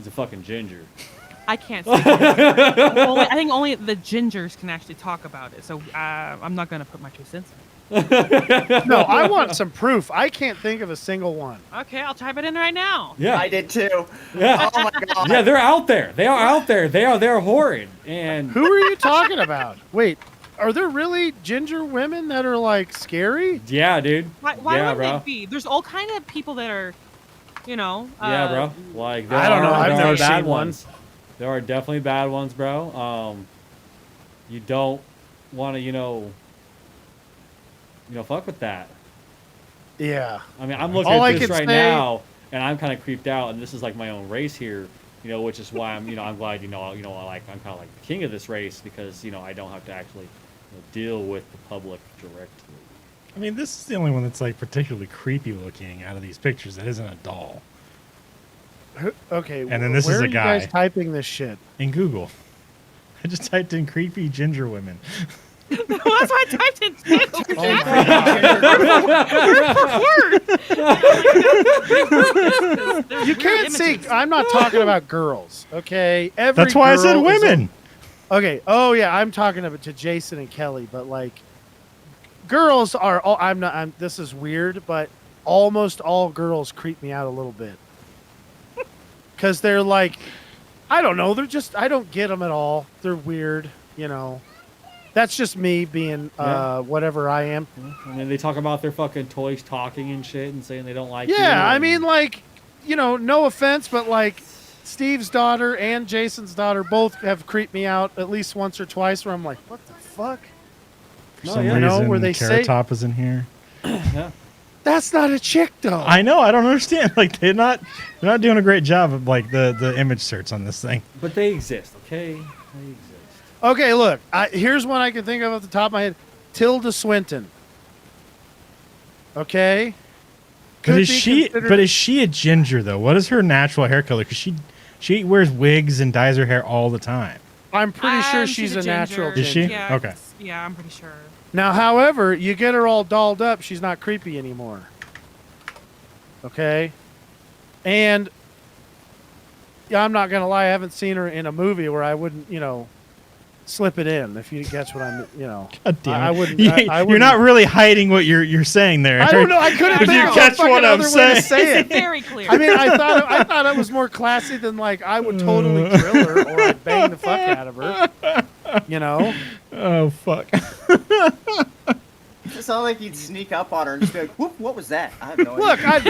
is a fucking ginger. I can't speak for gingers. I think only the gingers can actually talk about it. So I'm not gonna put my 2 cents in. No, I want some proof. I can't think of a single one. Okay, I'll type it in right now. Yeah, I did too. yeah, Oh my god. yeah. They're out there. They are out there. They're horrid. And Who are you talking about? Wait, are there really ginger women that are like scary? yeah, dude. Why yeah, wouldn't bro. it be? There's all kind of people that are, Yeah, bro. Like there I don't know. are- I've there never are bad seen one. ones. There are definitely bad ones, bro. You don't want to, fuck with that. Yeah. I mean, I'm looking All I at this can right say- now, and I'm kind of creeped out, and this is like my own race here, which is why I'm, I'm glad, like I'm kind of like the king of this race because, I don't have to actually deal with the public directly. I mean, this is the only one that's like particularly creepy looking out of these pictures that isn't a doll. Okay. And then this where is a are you guy. guys typing this shit? In Google. I just typed in creepy ginger women. That's why I typed in too. Oh my God. You can't see. I'm not talking about girls. Okay. Every That's why I said girl is a- women. Okay. Oh yeah, I'm talking about to Jason and Kelly, but like, girls are. All, I'm not. This is weird, but almost all girls creep me out a little bit because they're like, I don't know. They're just. I don't get them at all. They're weird. That's just me being Yeah. whatever I am. I mean, they talk about their fucking toys talking and shit and saying they don't like you. Yeah, I and- mean, like, no offense, but like, Steve's daughter and Jason's daughter both have creeped me out at least once or twice. Where I'm like, what the fuck? For No, some yeah. reason, Where they Carrot say- Top is in here. Yeah. That's not a chick, though. I know. I don't understand. Like they're not doing a great job of like the image search on this thing. But they exist, okay? They exist. Okay, look, here's one I can think of off the top of my head: Tilda Swinton. Okay. But Could is be she? considered- But is she a ginger though? What is her natural hair color? Because she wears wigs and dyes her hair all the time. I'm pretty sure she's a natural ginger. Is she? ginger. Yeah, Okay. Yeah, I'm pretty sure. Now, however, you get her all dolled up, she's not creepy anymore. Okay? And yeah, I'm not gonna lie, I haven't seen her in a movie where I wouldn't, slip it in. If you catch what I'm, God damn it. I wouldn't. You, I you're wouldn't. not really hiding what you're saying there. I don't know. I couldn't Did think you of catch a fucking what I'm other way to saying? say it. Very clear. I mean, I thought it was more classy than like I would totally drill her or I'd bang the fuck out of her. Oh fuck. It's not like you'd sneak up on her and just be like, "Whoop, what was that?" I have no idea. Look, I'd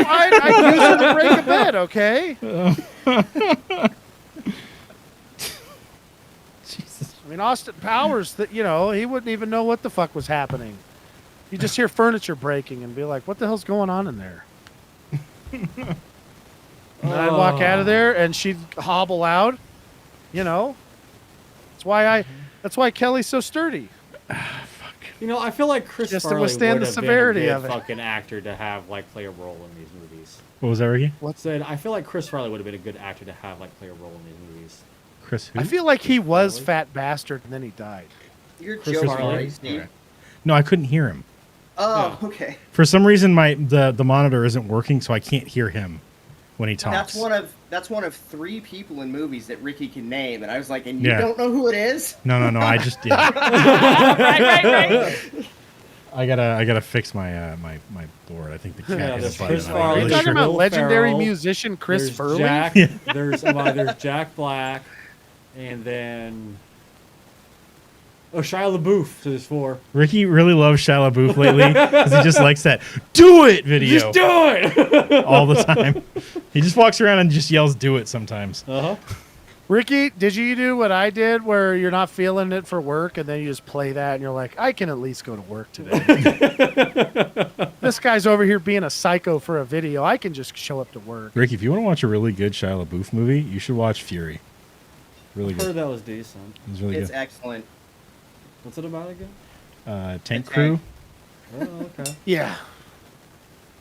use her to break a bed. Okay. Jesus. I mean, Austin Powers, that he wouldn't even know what the fuck was happening. You just hear furniture breaking and be like, "What the hell's going on in there?" And I'd walk out of there, and she'd hobble out. That's why Kelly's so sturdy. I feel like Chris Just to Farley withstand would the have severity been a of good it. fucking actor to have play a role in these movies. What was that, Ricky? Said I feel like Chris Farley would have been a good actor to have play a role in these movies. Chris who? I feel like he was Farley? fat bastard, and then he died. You're Chris joking, Farley. right, Steve? Okay. No, I couldn't hear him. Oh, Yeah. okay. For some reason, the monitor isn't working, so I can't hear him when he talks. That's one of 3 people in movies that Ricky can name, and I was like, and you Yeah. don't know who it is? No. I just right. I gotta fix my my board. I think the cat Yeah, hit there's a button. Chris and Farley, I'm Are you really talking sure. about Will legendary Ferrell, musician Chris there's Furley? Jack, Yeah. there's Jack Black, and then Shia LaBeouf. So there's 4. Ricky really loves Shia LaBeouf lately because he just likes that "do it" video Just do it. all the time. He just walks around and just yells "do it" sometimes. Uh huh. Ricky, did you do what I did where you're not feeling it for work and then you just play that and you're like, I can at least go to work today. This guy's over here being a psycho for a video. I can just show up to work. Ricky, if you want to watch a really good Shia LaBeouf movie, you should watch Fury. Really Heard good. that was decent. It's really It's good. excellent. What's it about again? Tank The Crew. Tank. Oh, okay. Yeah.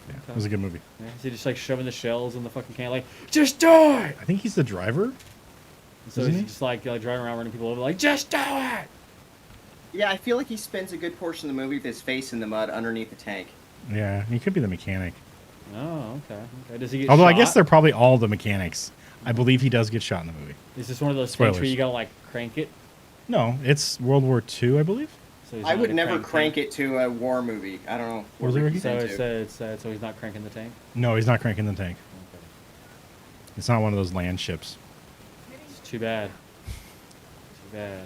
Yeah, it was a good movie. Yeah, is he just shoving the shells in the fucking can, just do it? I think he's the driver. So Isn't he's he? just driving around running people over, just do it. Yeah, I feel like he spends a good portion of the movie with his face in the mud underneath the tank. Yeah, he could be the mechanic. Oh, okay. Does he get Although I shot? guess they're probably all the mechanics. I believe he does get shot in the movie. Is this one of those things where Spoilers. you gotta crank it? No, it's World War II, I believe. So he's I not would gonna never the crank tank? it to a war movie. I don't know. What was it, Ricky? So into. so he's not cranking the tank. No, he's not cranking the tank. Okay. It's not one of those land ships. It's too bad. Too bad.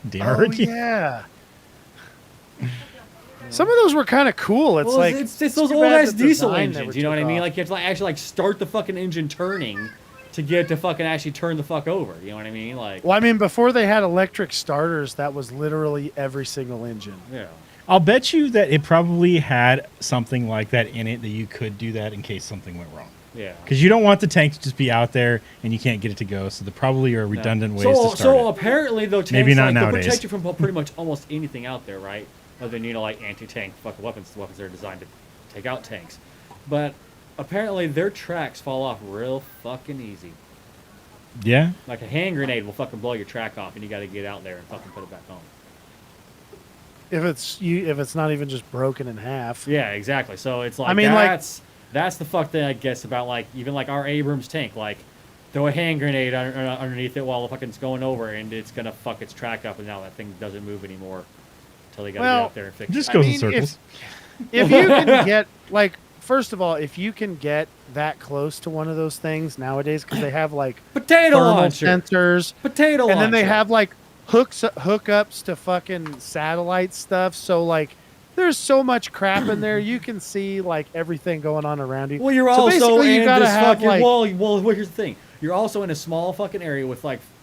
Damn, Oh, Ricky. yeah. Some of those were kind of cool. It's Well, like it's those too old bad ass the diesel design never engines. You know what I took mean? off. You have to actually start the fucking engine turning to get to fucking actually turn the fuck over. You know what I mean? Well, I mean, before they had electric starters, that was literally every single engine. yeah. I'll bet you that it probably had something like that in it that you could do that in case something went wrong. Yeah. Because you don't want the tank to just be out there and you can't get it to go. So there probably are redundant ways to start So it. apparently, though, tanks Maybe not they'll nowadays. protect you from pretty much almost anything out there, right? Other than anti-tank fucking weapons. The weapons that are designed to take out tanks. But apparently, their tracks fall off real fucking easy. Yeah? Like a hand grenade will fucking blow your track off, and you got to get out there and fucking put it back on. If it's not even just broken in half. Yeah, exactly. So it's like I mean, that's the fuck thing I guess about even our Abrams tank. Throw a hand grenade underneath it while the fucking's going over, and it's gonna fuck its track up, and now that thing doesn't move anymore until they gotta Well, get out there and fix It it. just I goes mean, in circles. If you can get first of all, if you can get that close to one of those things nowadays, because they have Potato thermal launcher. sensors, Potato launcher. and then they have hookups to fucking satellite stuff. So there's so much crap in there. You can see everything going on around you. Well, you're so also basically you in gotta this have fucking well. Here's the thing: you're also in a small fucking area with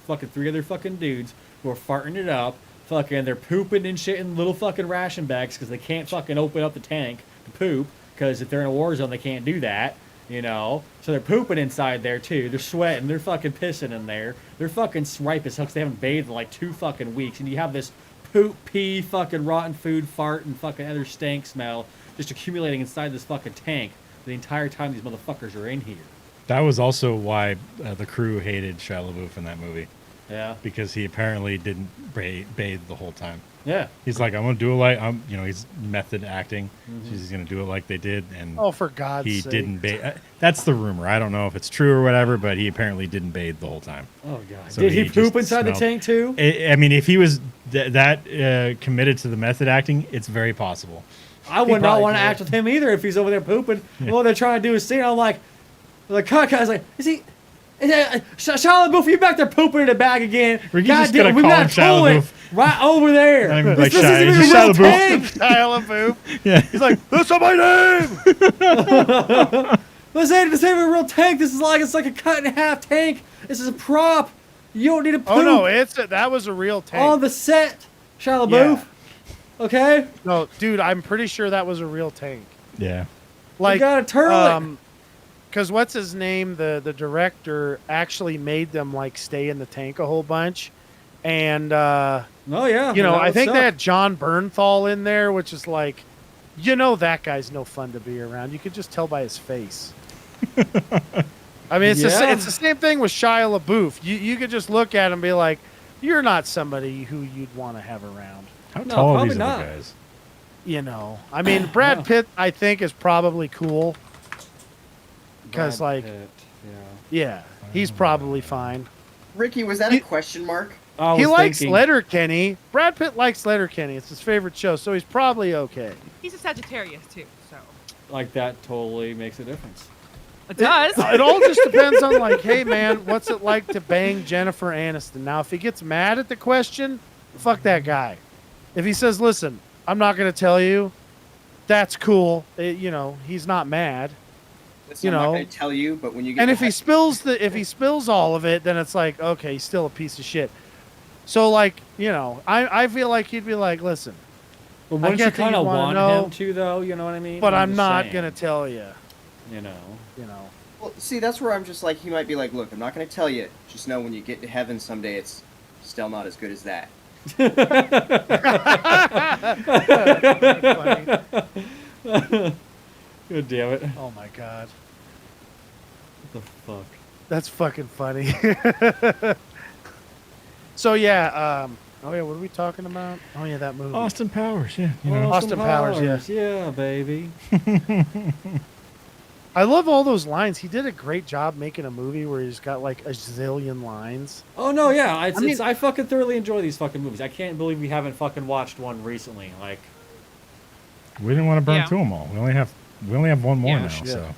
fucking 3 other fucking dudes who are farting it up. Fucking, they're pooping and shit in little fucking ration bags because they can't fucking open up the tank to poop because if they're in a war zone they can't do that. So they're pooping inside there too. They're sweating. They're fucking pissing in there. They're fucking ripe as hell 'cause they haven't bathed in 2 fucking weeks. And you have this poop, pee, fucking rotten food, fart, and fucking other stank smell just accumulating inside this fucking tank the entire time these motherfuckers are in here. That was also why the crew hated Shia LaBeouf in that movie, Yeah. because he apparently didn't bathe the whole time. Yeah. He's like, I'm gonna do it like he's method acting. He's gonna do it like they did, and Oh, for God's he sake. didn't bathe. That's the rumor. I don't know if it's true or whatever, but he apparently didn't bathe the whole time. Oh god. So Did he just poop inside smelled- the tank too? I mean, if he was that committed to the method acting, it's very possible. I would not probably want to did. act with him either if he's over there pooping. Well, they're trying to do a scene. I'm like, guy's like, is he? Shia LaBeouf, you back there pooping in a bag again? Ricky's God just damn, gonna we call got him a Shia toilet LaBeouf. right over there. Not even like This Shia, isn't he's even just a real Shia LaBeouf. tank. Shia LaBeouf. Yeah, He's like, that's not my name. This ain't even a real tank. This is like it's like a cut in half tank. This is a prop. You don't need to poop Oh no, that was a real tank. on the set, Shia LaBeouf. Yeah. Okay, No, dude, I'm pretty sure that was a real tank. yeah. like got a turlet. Because what's his name? The director actually made them like stay in the tank a whole bunch, and Oh yeah, I think that they had John Bernthal in there, which is like, that guy's no fun to be around. You could just tell by his face. I mean, it's Yeah. the same thing with Shia LaBeouf. You could just look at him and be like, you're not somebody who you'd want to have around. How No, tall are probably these not. other guys? I mean, Brad No. Pitt, I think, is probably cool. Because, Brad like, Pitt, yeah, he's probably fine. Ricky, was that a question mark? I He was likes thinking- Letterkenny. Brad Pitt likes Letterkenny. It's his favorite show, so he's probably okay. He's a Sagittarius too, so Like that totally makes a difference. it does. It all just depends on, like, hey, man, what's it like to bang Jennifer Aniston? Now, if he gets mad at the question, fuck that guy. If he says, listen, I'm not going to tell you, that's cool. He's not mad. Listen, I'm not going to tell you, but when you get And to if he spills all of it, then it's like, okay, he's still a piece of shit. So, like, I feel like he'd be like, listen, But I wouldn't you get that you kind of wanna want know, him to, though? You know what I mean? but I'm just not saying, gonna tell you. You know. Well, see, that's where I'm just like, he might be like, look, I'm not going to tell you. Just know when you get to heaven someday, it's still not as good as that. Funny. Good damn it. Oh my god, What the fuck? that's fucking funny. So yeah, what are we talking about? Oh yeah, that movie. Austin Powers, yeah. You know. Austin Powers, Yeah, baby. I love all those lines. He did a great job making a movie where he's got like a zillion lines. Oh no, yeah. I I fucking thoroughly enjoy these fucking movies. I can't believe we haven't fucking watched one recently. Like, We didn't want to burn Yeah. through them all. We only have one more Yeah. now, Shit. so.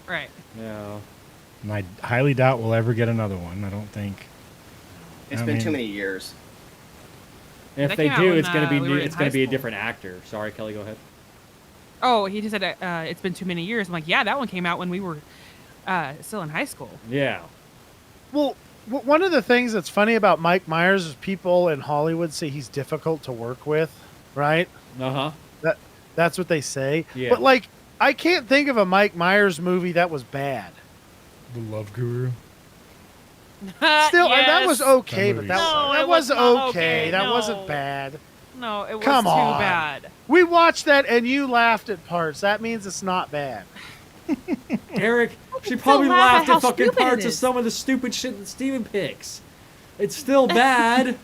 Right. yeah. And I highly doubt we'll ever get another one. I don't think. It's I been mean- too many years. If That they came out do, when, it's gonna be we new. were in It's gonna high be a school. different actor. Sorry, Kelly. Go ahead. Oh, he just said it's been too many years. I'm like, yeah, that one came out when we were still in high school. Yeah. Well, one of the things that's funny about Mike Myers is people in Hollywood say he's difficult to work with, right? Uh huh. That's what they say. Yeah. But like, I can't think of a Mike Myers movie that was bad. The Love Guru. Still, that was That okay, but movie's- that, No, that it was was not okay. okay, That no. wasn't bad. No, it was Come too on. bad. We watched that and you laughed at parts. That means it's not bad. Eric, she still probably laugh at laughed how at fucking stupid it parts of is. some of the stupid shit that Steven picks. It's still bad.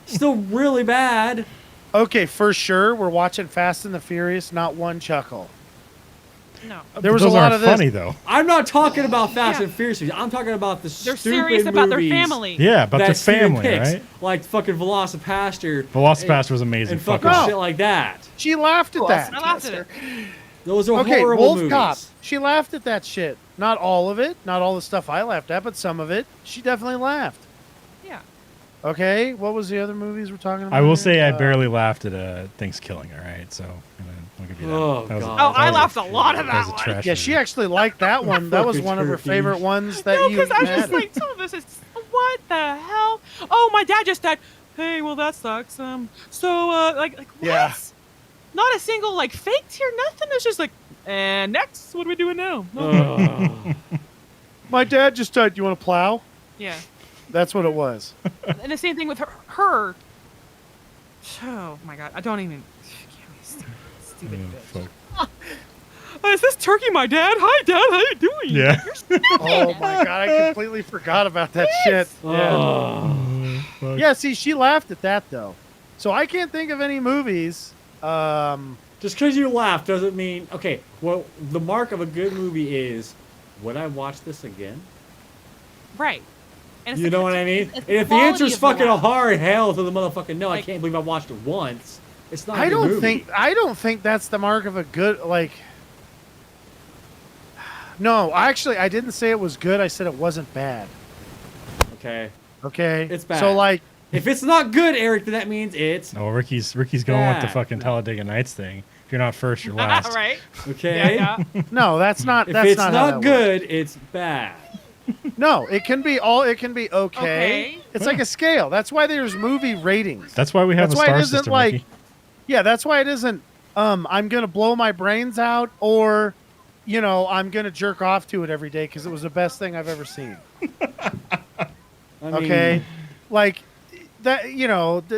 Still really bad. Okay, for sure, we're watching Fast and the Furious. Not one chuckle. No. There was Those a lot aren't of this. funny though. I'm not talking about Fast Yeah. and Furious. I'm talking about the They're stupid serious about their movies family. Yeah, about that the Steven family, picks, right? like fucking Velocipaster. Velocipaster was amazing. And Fuck fucking off. shit like that. She laughed at that. I laughed at it. Those are Okay, horrible Wolf movies. Cop. She laughed at that shit. Not all of it. Not all the stuff I laughed at, but some of it. She definitely laughed. Yeah. Okay, what was the other movies we're talking about? I will here? say I barely laughed at Things Killing Her, right? So I'll give you that. Oh, That was a- God. Oh, that I was laughed a lot at that was that a one. trash Yeah, movie. she actually liked that one. That was Fucking one of her turkey. favorite ones that No, you because I was just had. like, some of this is what the hell? Oh, my dad just died. Hey, well that sucks. So like what? Yeah. Not a single like fake tear, nothing. It's just like, and next, what are we doing now? Ugh. My dad just died. You want to plow? Yeah. That's what it was. And the same thing with her. Oh my god, I don't even. Stupid Yeah, bitch. fuck. Is this Turkey my dad? Hi, Dad. How you doing? Yeah. Oh my god, I completely forgot about that shit. Yeah. Oh. Fuck. Yeah, see, she laughed at that though. So I can't think of any movies. Just because you laugh doesn't mean okay. Well, the mark of a good movie is, would I watch this again? Right. And You know what I mean? it's And the if the quality answer's of the fucking a laugh. hard hell to the motherfucking no, I Like- can't believe I watched it once. It's not. A I good don't movie. think that's the mark of a good like. No, actually, I didn't say it was good. I said it wasn't bad. Okay. Okay, It's bad. So like, If it's not good, Eric, then that means it's Oh, Ricky's going with the Bad. fucking Talladega Nights thing. If you're not first, you're last. right? okay. Yeah. no, that's not. If That's it's not, how not that works. good, it's bad. No, it can be all. It can be okay. Okay. It's like a scale. That's why there's movie ratings. That's why we have That's a why it star isn't system, like- Ricky. Yeah, that's why it isn't. I'm gonna blow my brains out, or, I'm gonna jerk off to it every day because it was the best thing I've ever seen. I mean, Okay, like that.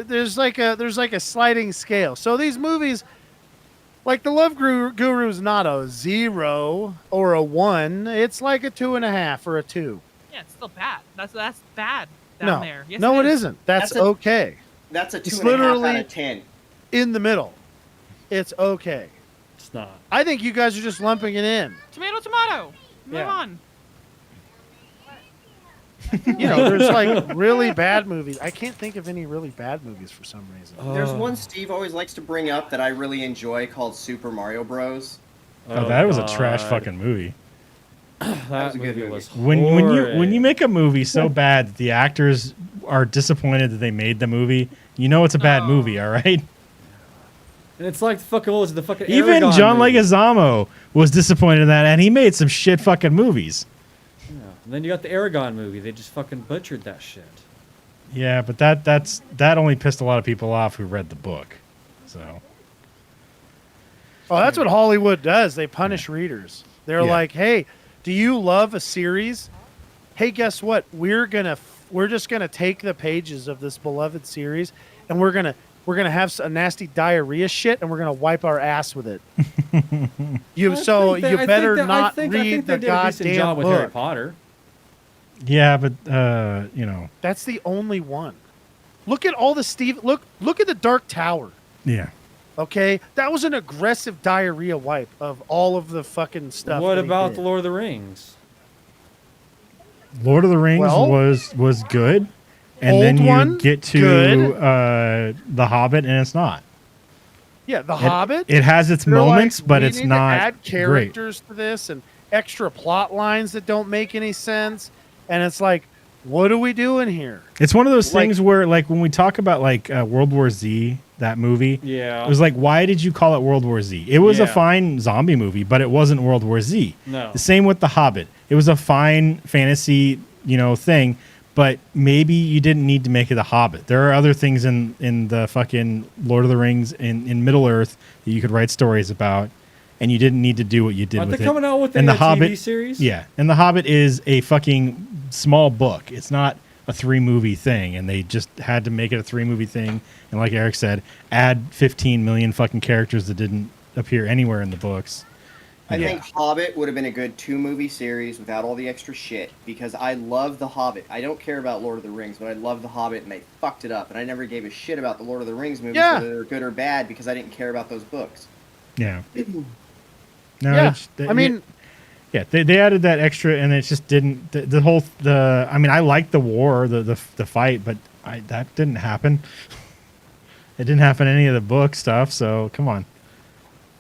There's like a sliding scale. So these movies, like the Love Guru, is not a 0 or a 1. It's like a 2.5 or a 2. Yeah, it's still bad. That's bad down No, there. Yes, no, it is. isn't. That's That's a- okay. That's a It's 2.5 out literally- of 10. In the middle, it's okay. It's not. I think you guys are just lumping it in. Tomato, tomato. Move Yeah. on. There's like really bad movies. I can't think of any really bad movies for some reason. There's Oh. one Steve always likes to bring up that I really enjoy called Super Mario Bros. Oh, that was a God. trash fucking movie. was That a good movie movie. was When horrid. you make a movie so bad that the actors are disappointed that they made the movie, you know it's a bad Oh. movie, all right? And it's like fucking what was it, the fucking Even Aragon John movie. Leguizamo was disappointed in that, and he made some shit fucking movies. Yeah. And then you got the Aragon movie. They just fucking butchered that shit. Yeah, but that only pissed a lot of people off who read the book. So Oh, that's what Hollywood does. They punish readers. They're Yeah. like, "Hey, do you love a series? Hey, guess what? We're just gonna take the pages of this beloved series, and we're gonna have a nasty diarrhea shit, and we're gonna wipe our ass with it. You better not read the they did a decent goddamn job with Harry book. Potter. yeah, but That's the only one. Look at all the Look at the Dark Tower. yeah. Okay, that was an aggressive diarrhea wipe of all of the fucking stuff. What they about did. the Lord of the Rings? Lord of the Rings Well, was good, and old then you one, get to good. The Hobbit, and it's not. Yeah, The Hobbit. It has its They're moments, like, but we it's need to not add great. characters to this and extra plot lines that don't make any sense. And it's like, what are we doing here? It's one of those Like- things where, like, when we talk about like World War Z, that movie, Yeah. it was like, why did you call it World War Z? It was a Yeah. fine zombie movie, but it wasn't World War Z. No. The same with The Hobbit. It was a fine fantasy, thing, but maybe you didn't need to make it a Hobbit. There are other things in the fucking Lord of the Rings in Middle Earth that you could write stories about, and you didn't need to do what you did Aren't with they it. coming out with And a The Hobbit TV series? Yeah, and The Hobbit is a fucking small book. It's not a 3-movie thing, and they just had to make it a 3-movie thing. And like Eric said, add 15 million fucking characters that didn't appear anywhere in the books. I Yeah. think Hobbit would have been a good 2-movie series without all the extra shit because I love The Hobbit. I don't care about Lord of the Rings, but I love The Hobbit and they fucked it up. And I never gave a shit about the Lord of the Rings movies, Yeah. whether they were good or bad, because I didn't care about those books. Yeah. No, Yeah, I mean, yeah, they added that extra, and it just didn't. I mean, I liked the war, the fight, but that didn't happen. It didn't happen in any of the book stuff. So come on.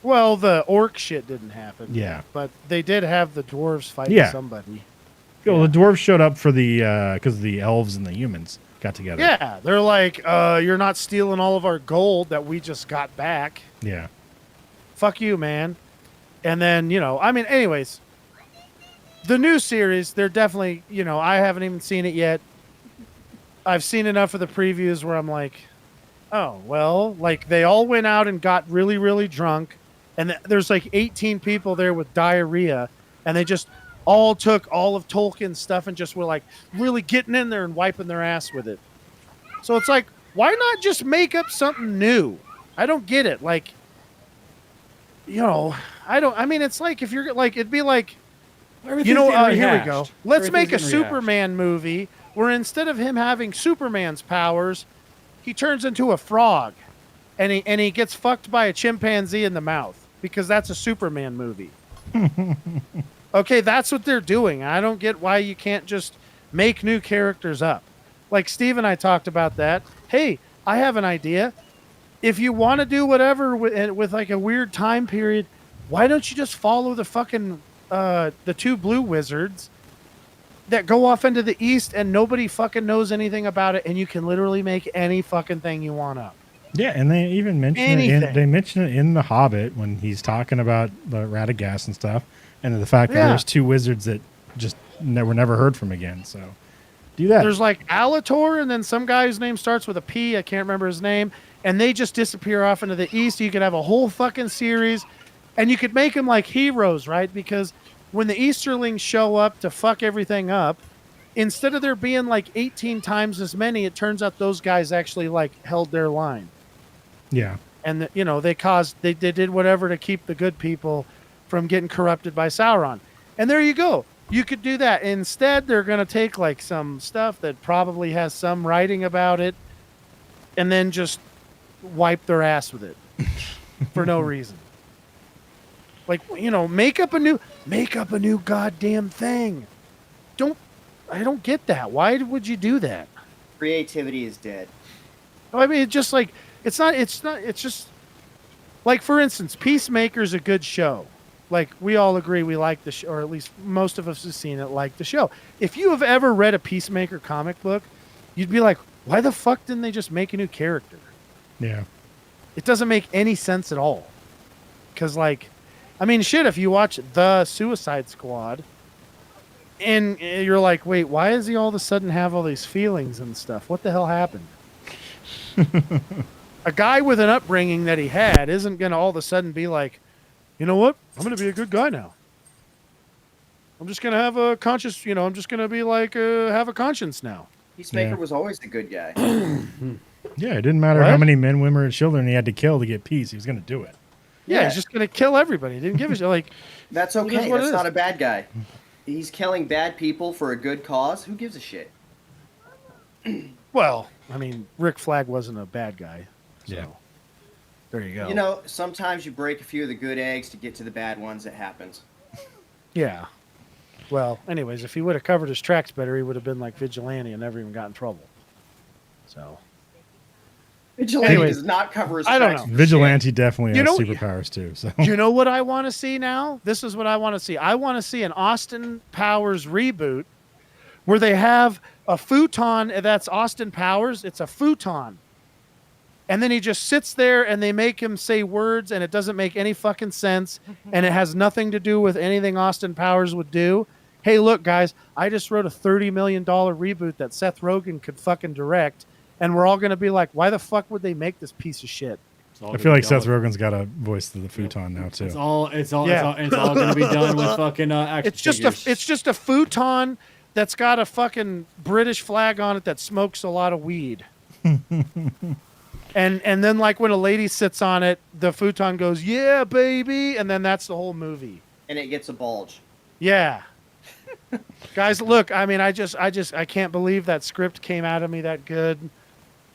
Well, the orc shit didn't happen. Yeah. But they did have the dwarves fight Yeah. somebody. Well, the dwarves showed up for because the elves and the humans got together. Yeah, they're like, you're not stealing all of our gold that we just got back. Yeah. Fuck you, man. And then, anyways, the new series, they're definitely, I haven't even seen it yet. I've seen enough of the previews where I'm like, oh, well, like they all went out and got really, really drunk. And there's like 18 people there with diarrhea. And they just all took all of Tolkien's stuff and just were like really getting in there and wiping their ass with it. So it's like, why not just make up something new? I don't get it. Like, I don't. I mean, it's like if you're like, it'd be like, Everything's you know, getting here we rehashed. go. Let's make a Everything's getting rehashed. Superman movie where instead of him having Superman's powers, he turns into a frog, and he gets fucked by a chimpanzee in the mouth because that's a Superman movie. Okay, that's what they're doing. I don't get why you can't just make new characters up. Like Steve and I talked about that. Hey, I have an idea. If you want to do whatever with like a weird time period, why don't you just follow the fucking the two blue wizards that go off into the east and nobody fucking knows anything about it, and you can literally make any fucking thing you want up. Yeah, and they even mention it. Anything. They mention it in The Hobbit when he's talking about the Radagast and stuff, and the fact that Yeah. there's two wizards that just were never heard from again. So do that. There's like Alator, and then some guy whose name starts with a P. I can't remember his name. And they just disappear off into the east. You could have a whole fucking series, and you could make them like heroes, right? Because when the Easterlings show up to fuck everything up, instead of there being like 18 times as many, it turns out those guys actually like held their line. Yeah. And you know, they did whatever to keep the good people from getting corrupted by Sauron. And there you go. You could do that. Instead, they're going to take like some stuff that probably has some writing about it, and then just wipe their ass with it for no reason. Like, you know, make up a new goddamn thing. I don't get that. Why would you do that? Creativity is dead. I mean, it's just like it's just like, for instance, Peacemaker's a good show. Like, we all agree we like the show, or at least most of us have seen it, like the show. If you have ever read a Peacemaker comic book, you'd be like, why the fuck didn't they just make a new character? Yeah. It doesn't make any sense at all. Because, like, I mean, shit, if you watch The Suicide Squad, and you're like, wait, why does he all of a sudden have all these feelings and stuff? What the hell happened? A guy with an upbringing that he had isn't going to all of a sudden be like, you know what? I'm going to be a good guy now. I'm just going to have a conscious, you know, I'm just going to be like, have a conscience now. Peacemaker Yeah. was always the good guy. Yeah, it didn't matter What? how many men, women, or children he had to kill to get peace. He was going to do it. Yeah, he's just going to kill everybody. He didn't give a shit. Like, That's It is okay. what it That's is. not a bad guy. He's killing bad people for a good cause. Who gives a shit? well, I mean, Rick Flag wasn't a bad guy. So, Yeah. there you go. You know, sometimes you break a few of the good eggs to get to the bad ones. It happens. Yeah. Well, anyways, if he would have covered his tracks better, he would have been like Vigilante and never even got in trouble. So, Vigilante Anyways, does not cover his I don't tracks know. for Vigilante definitely You has know- superpowers too. So you know what I want to see now? This is what I want to see. I want to see an Austin Powers reboot where they have a futon that's Austin Powers. It's a futon. And then he just sits there and they make him say words and it doesn't make any fucking sense. And it has nothing to do with anything Austin Powers would do. Hey, look, guys, I just wrote a $30 million reboot that Seth Rogen could fucking direct. And we're all going to be like, why the fuck would they make this piece of shit? It's all I gonna feel be like done Seth with- Rogen's got a voice to the futon now too. It's all Yeah. going to be done with fucking action It's just figures. it's just a futon that's got a fucking British flag on it that smokes a lot of weed. and then like when a lady sits on it, the futon goes, "Yeah, baby," and then that's the whole movie. And it gets a bulge. Yeah. Guys, look, I mean, I can't believe that script came out of me that good.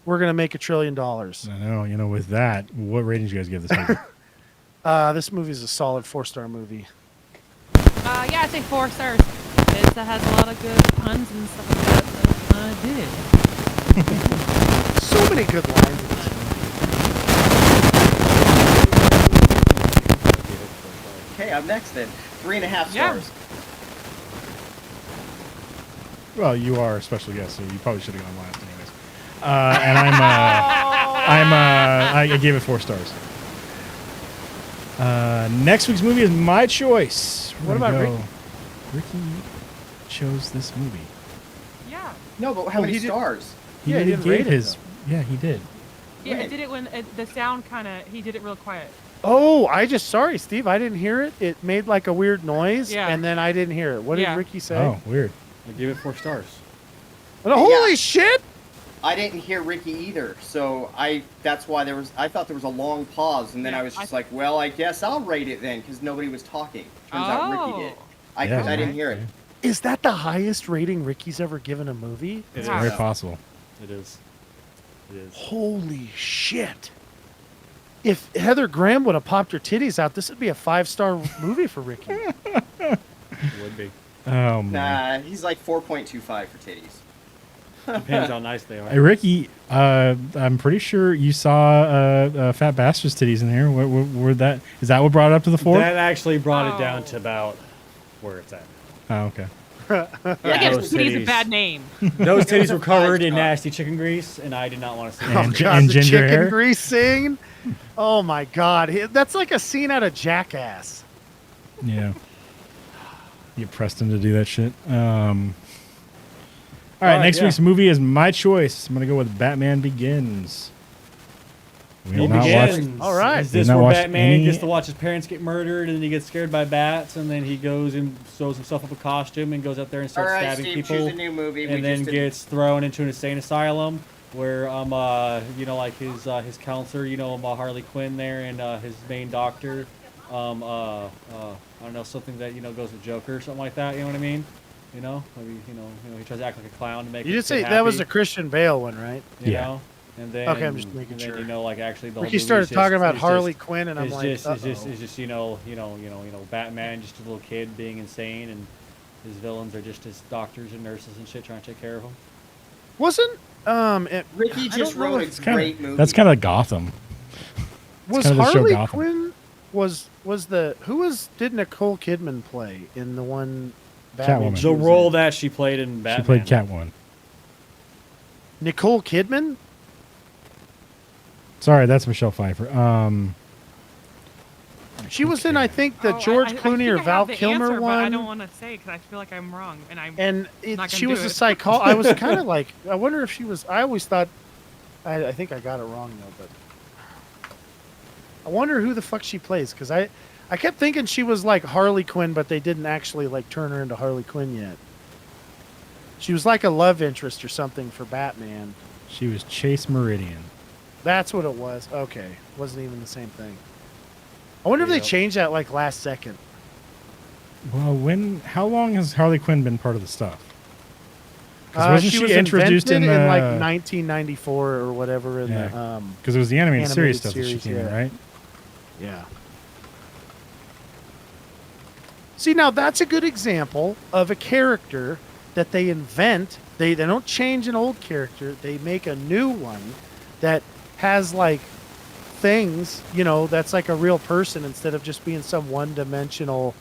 We're going to make $1 trillion. I know. You know, with that, what rating did you guys give this movie? This movie is a solid 4-star movie. Yeah, I say 4 stars. It has a lot of good puns and stuff like that. So I did. So many good lines in this movie. Okay, I'm next then. 3.5 Yeah. stars. Well, you are a special guest, so you probably should have gone last, anyways. And I gave it 4 stars. Next week's movie is my choice. We're What gonna about go- Ricky chose this movie. Yeah. No, but how Oh, many he did- stars? He Yeah, he already didn't gave rate it, his. though. Yeah, he did. Yeah, When? it did it when the sound kind of, he did it real quiet. Oh, sorry, Steve, I didn't hear it. It made like a weird noise, Yeah. and then I didn't hear it. What Yeah. did Ricky say? Oh, weird. I give it 4 stars. Holy shit! I didn't hear Ricky either, so that's why I thought there was a long pause, and then Yeah, I was just like, well, I guess I'll rate it then, because nobody was talking. Turns out Ricky did. I Yeah, didn't hear it. Is that the highest rating Ricky's ever given a movie? It It's Wow. very is. possible. It is. It is. Holy shit. If Heather Graham would have popped her titties out, this would be a 5-star movie for Ricky. It would be. Oh man. Nah, he's like 4.25 for titties. Depends how nice they are. Hey, Ricky, I'm pretty sure you saw Fat Bastard's titties in here. Where that is that what brought it up to the fore? That actually brought it down Oh. to about where it's at. Oh, okay. That Yeah, gives those titties a titties. bad name. Those titties were covered in 5-star. nasty chicken grease, and I did not want to see Oh, that. And God, the ginger chicken hair? grease scene. Oh, my God. That's like a scene out of Jackass. Yeah. You pressed him to do that shit. All right, All right, next yeah. week's movie is my choice. I'm gonna go with Batman Begins. We He have not begins. watched. All right. Is this We've not where watched Batman any- gets to watch his parents get murdered, and then he gets scared by bats, and then he goes and sews himself up a costume and goes out there and All starts right, stabbing Steve, people, choose a new movie. and then gets thrown into an insane asylum where like his counselor, Harley Quinn there, and his main doctor, I don't know, something that goes with Joker or something like that. You know what I mean? Maybe he tries to act like a clown to make. You it just fit say that was happy, a Christian Bale one, right? you Yeah. know? And then Okay, I'm just making and sure. Then, like actually the whole Ricky movie started is talking just- about is Harley just- Quinn, and I'm it's like, just, it's just, uh-oh. it's just, Batman, just a little kid being insane, and his villains are just his doctors and nurses and shit trying to take care of him. Wasn't Ricky I just don't know wrote a if- great movie. That's kind of Gotham. was kinda the show Harley Gotham. Quinn did Nicole Kidman play in the one Catwoman. Batman she The was role in? that she played in Batman. She played Catwoman. Nicole Kidman? Sorry, that's Michelle Pfeiffer. She was in, I think, the Oh, George I Clooney think or I Val have the Kilmer answer, but I one. don't want to say because I feel like I'm wrong, and I'm. And Not gonna she was do a it. psychologist. I was kind of like, I wonder if she was. I always thought, I think I got it wrong though, but I wonder who the fuck she plays because I kept thinking she was like Harley Quinn, but they didn't actually like turn her into Harley Quinn yet. She was like a love interest or something for Batman. She was Chase Meridian. That's what it was. Okay, wasn't even the same thing. I wonder if they Yep. changed that like last second. Well, how long has Harley Quinn been part of the stuff? 'Cause wasn't She was introduced invented in in like the- 1994 or whatever. In Yeah. the Because it was the animated series Animated stuff that she series, came in, yeah. right? yeah. See, now that's a good example of a character that they invent. They don't change an old character. They make a new one that has like things, that's like a real person instead of just being some one-dimensional.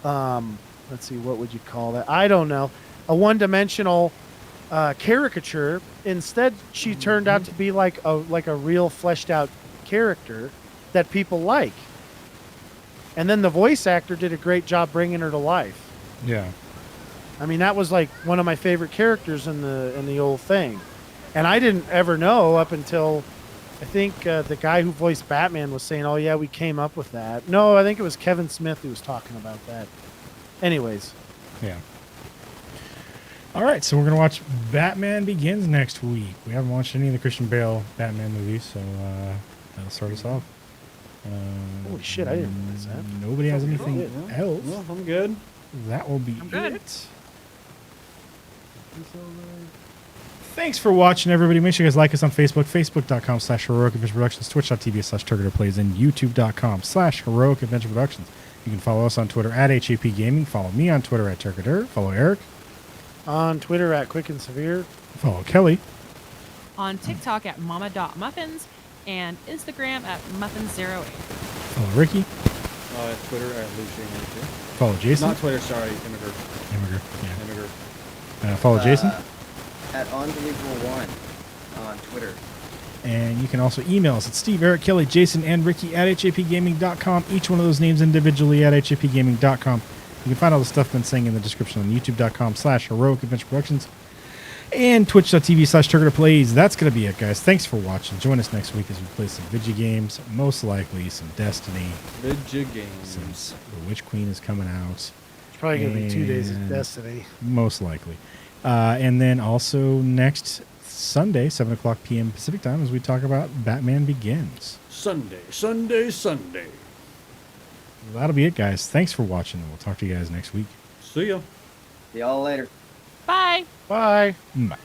Let's see, what would you call that? I don't know. A one-dimensional caricature. Instead, she turned out to be like a real fleshed-out character that people like. And then the voice actor did a great job bringing her to life. Yeah. I mean, that was like one of my favorite characters in the old thing. And I didn't ever know up until I think the guy who voiced Batman was saying, "Oh yeah, we came up with that." No, I think it was Kevin Smith who was talking about that. Anyways, Yeah. All right, so we're gonna watch Batman Begins next week. We haven't watched any of the Christian Bale Batman movies, so that'll start us off. Holy shit, I didn't realize that. Nobody has anything Yeah. else. Well, I'm good. That will be I'm good. it. Thanks for watching, everybody. Make sure you guys like us on Facebook, facebook.com/Heroic Adventure Productions, twitch.tv/Turgator and youtube.com/Heroic Adventure Productions. You can follow us on Twitter at HAP Gaming. Follow me on Twitter at Turgator. Follow Eric. on Twitter at Quick and Severe. Follow Kelly. On TikTok at mama.muffins and Instagram at muffins08. Follow Ricky. Twitter at Lucian. Follow Jason. Not Twitter, sorry, Immigrant. Immigrant. Yeah. Immigrant. Follow Jason. At Unbelievable1 on Twitter. And you can also email us at Steve, Eric, Kelly, Jason, and Ricky at hapgaming.com. Each one of those names individually at hapgaming.com. You can find all the stuff I've been saying in the description on youtube.com/Heroic Adventure Productions and twitch.tv/Turgator Plays. That's going to be it, guys. Thanks for watching. Join us next week as we play some video games, most likely some Destiny, Video games. since The Witch Queen is coming out. It's probably going to be 2 days of And- Destiny. Most likely. And then also next Sunday, 7 o'clock p.m. Pacific time, as we talk about Batman Begins. Sunday. That'll be it, guys. Thanks for watching, and we'll talk to you guys next week. See ya. See y'all later. Bye. Bye. Bye.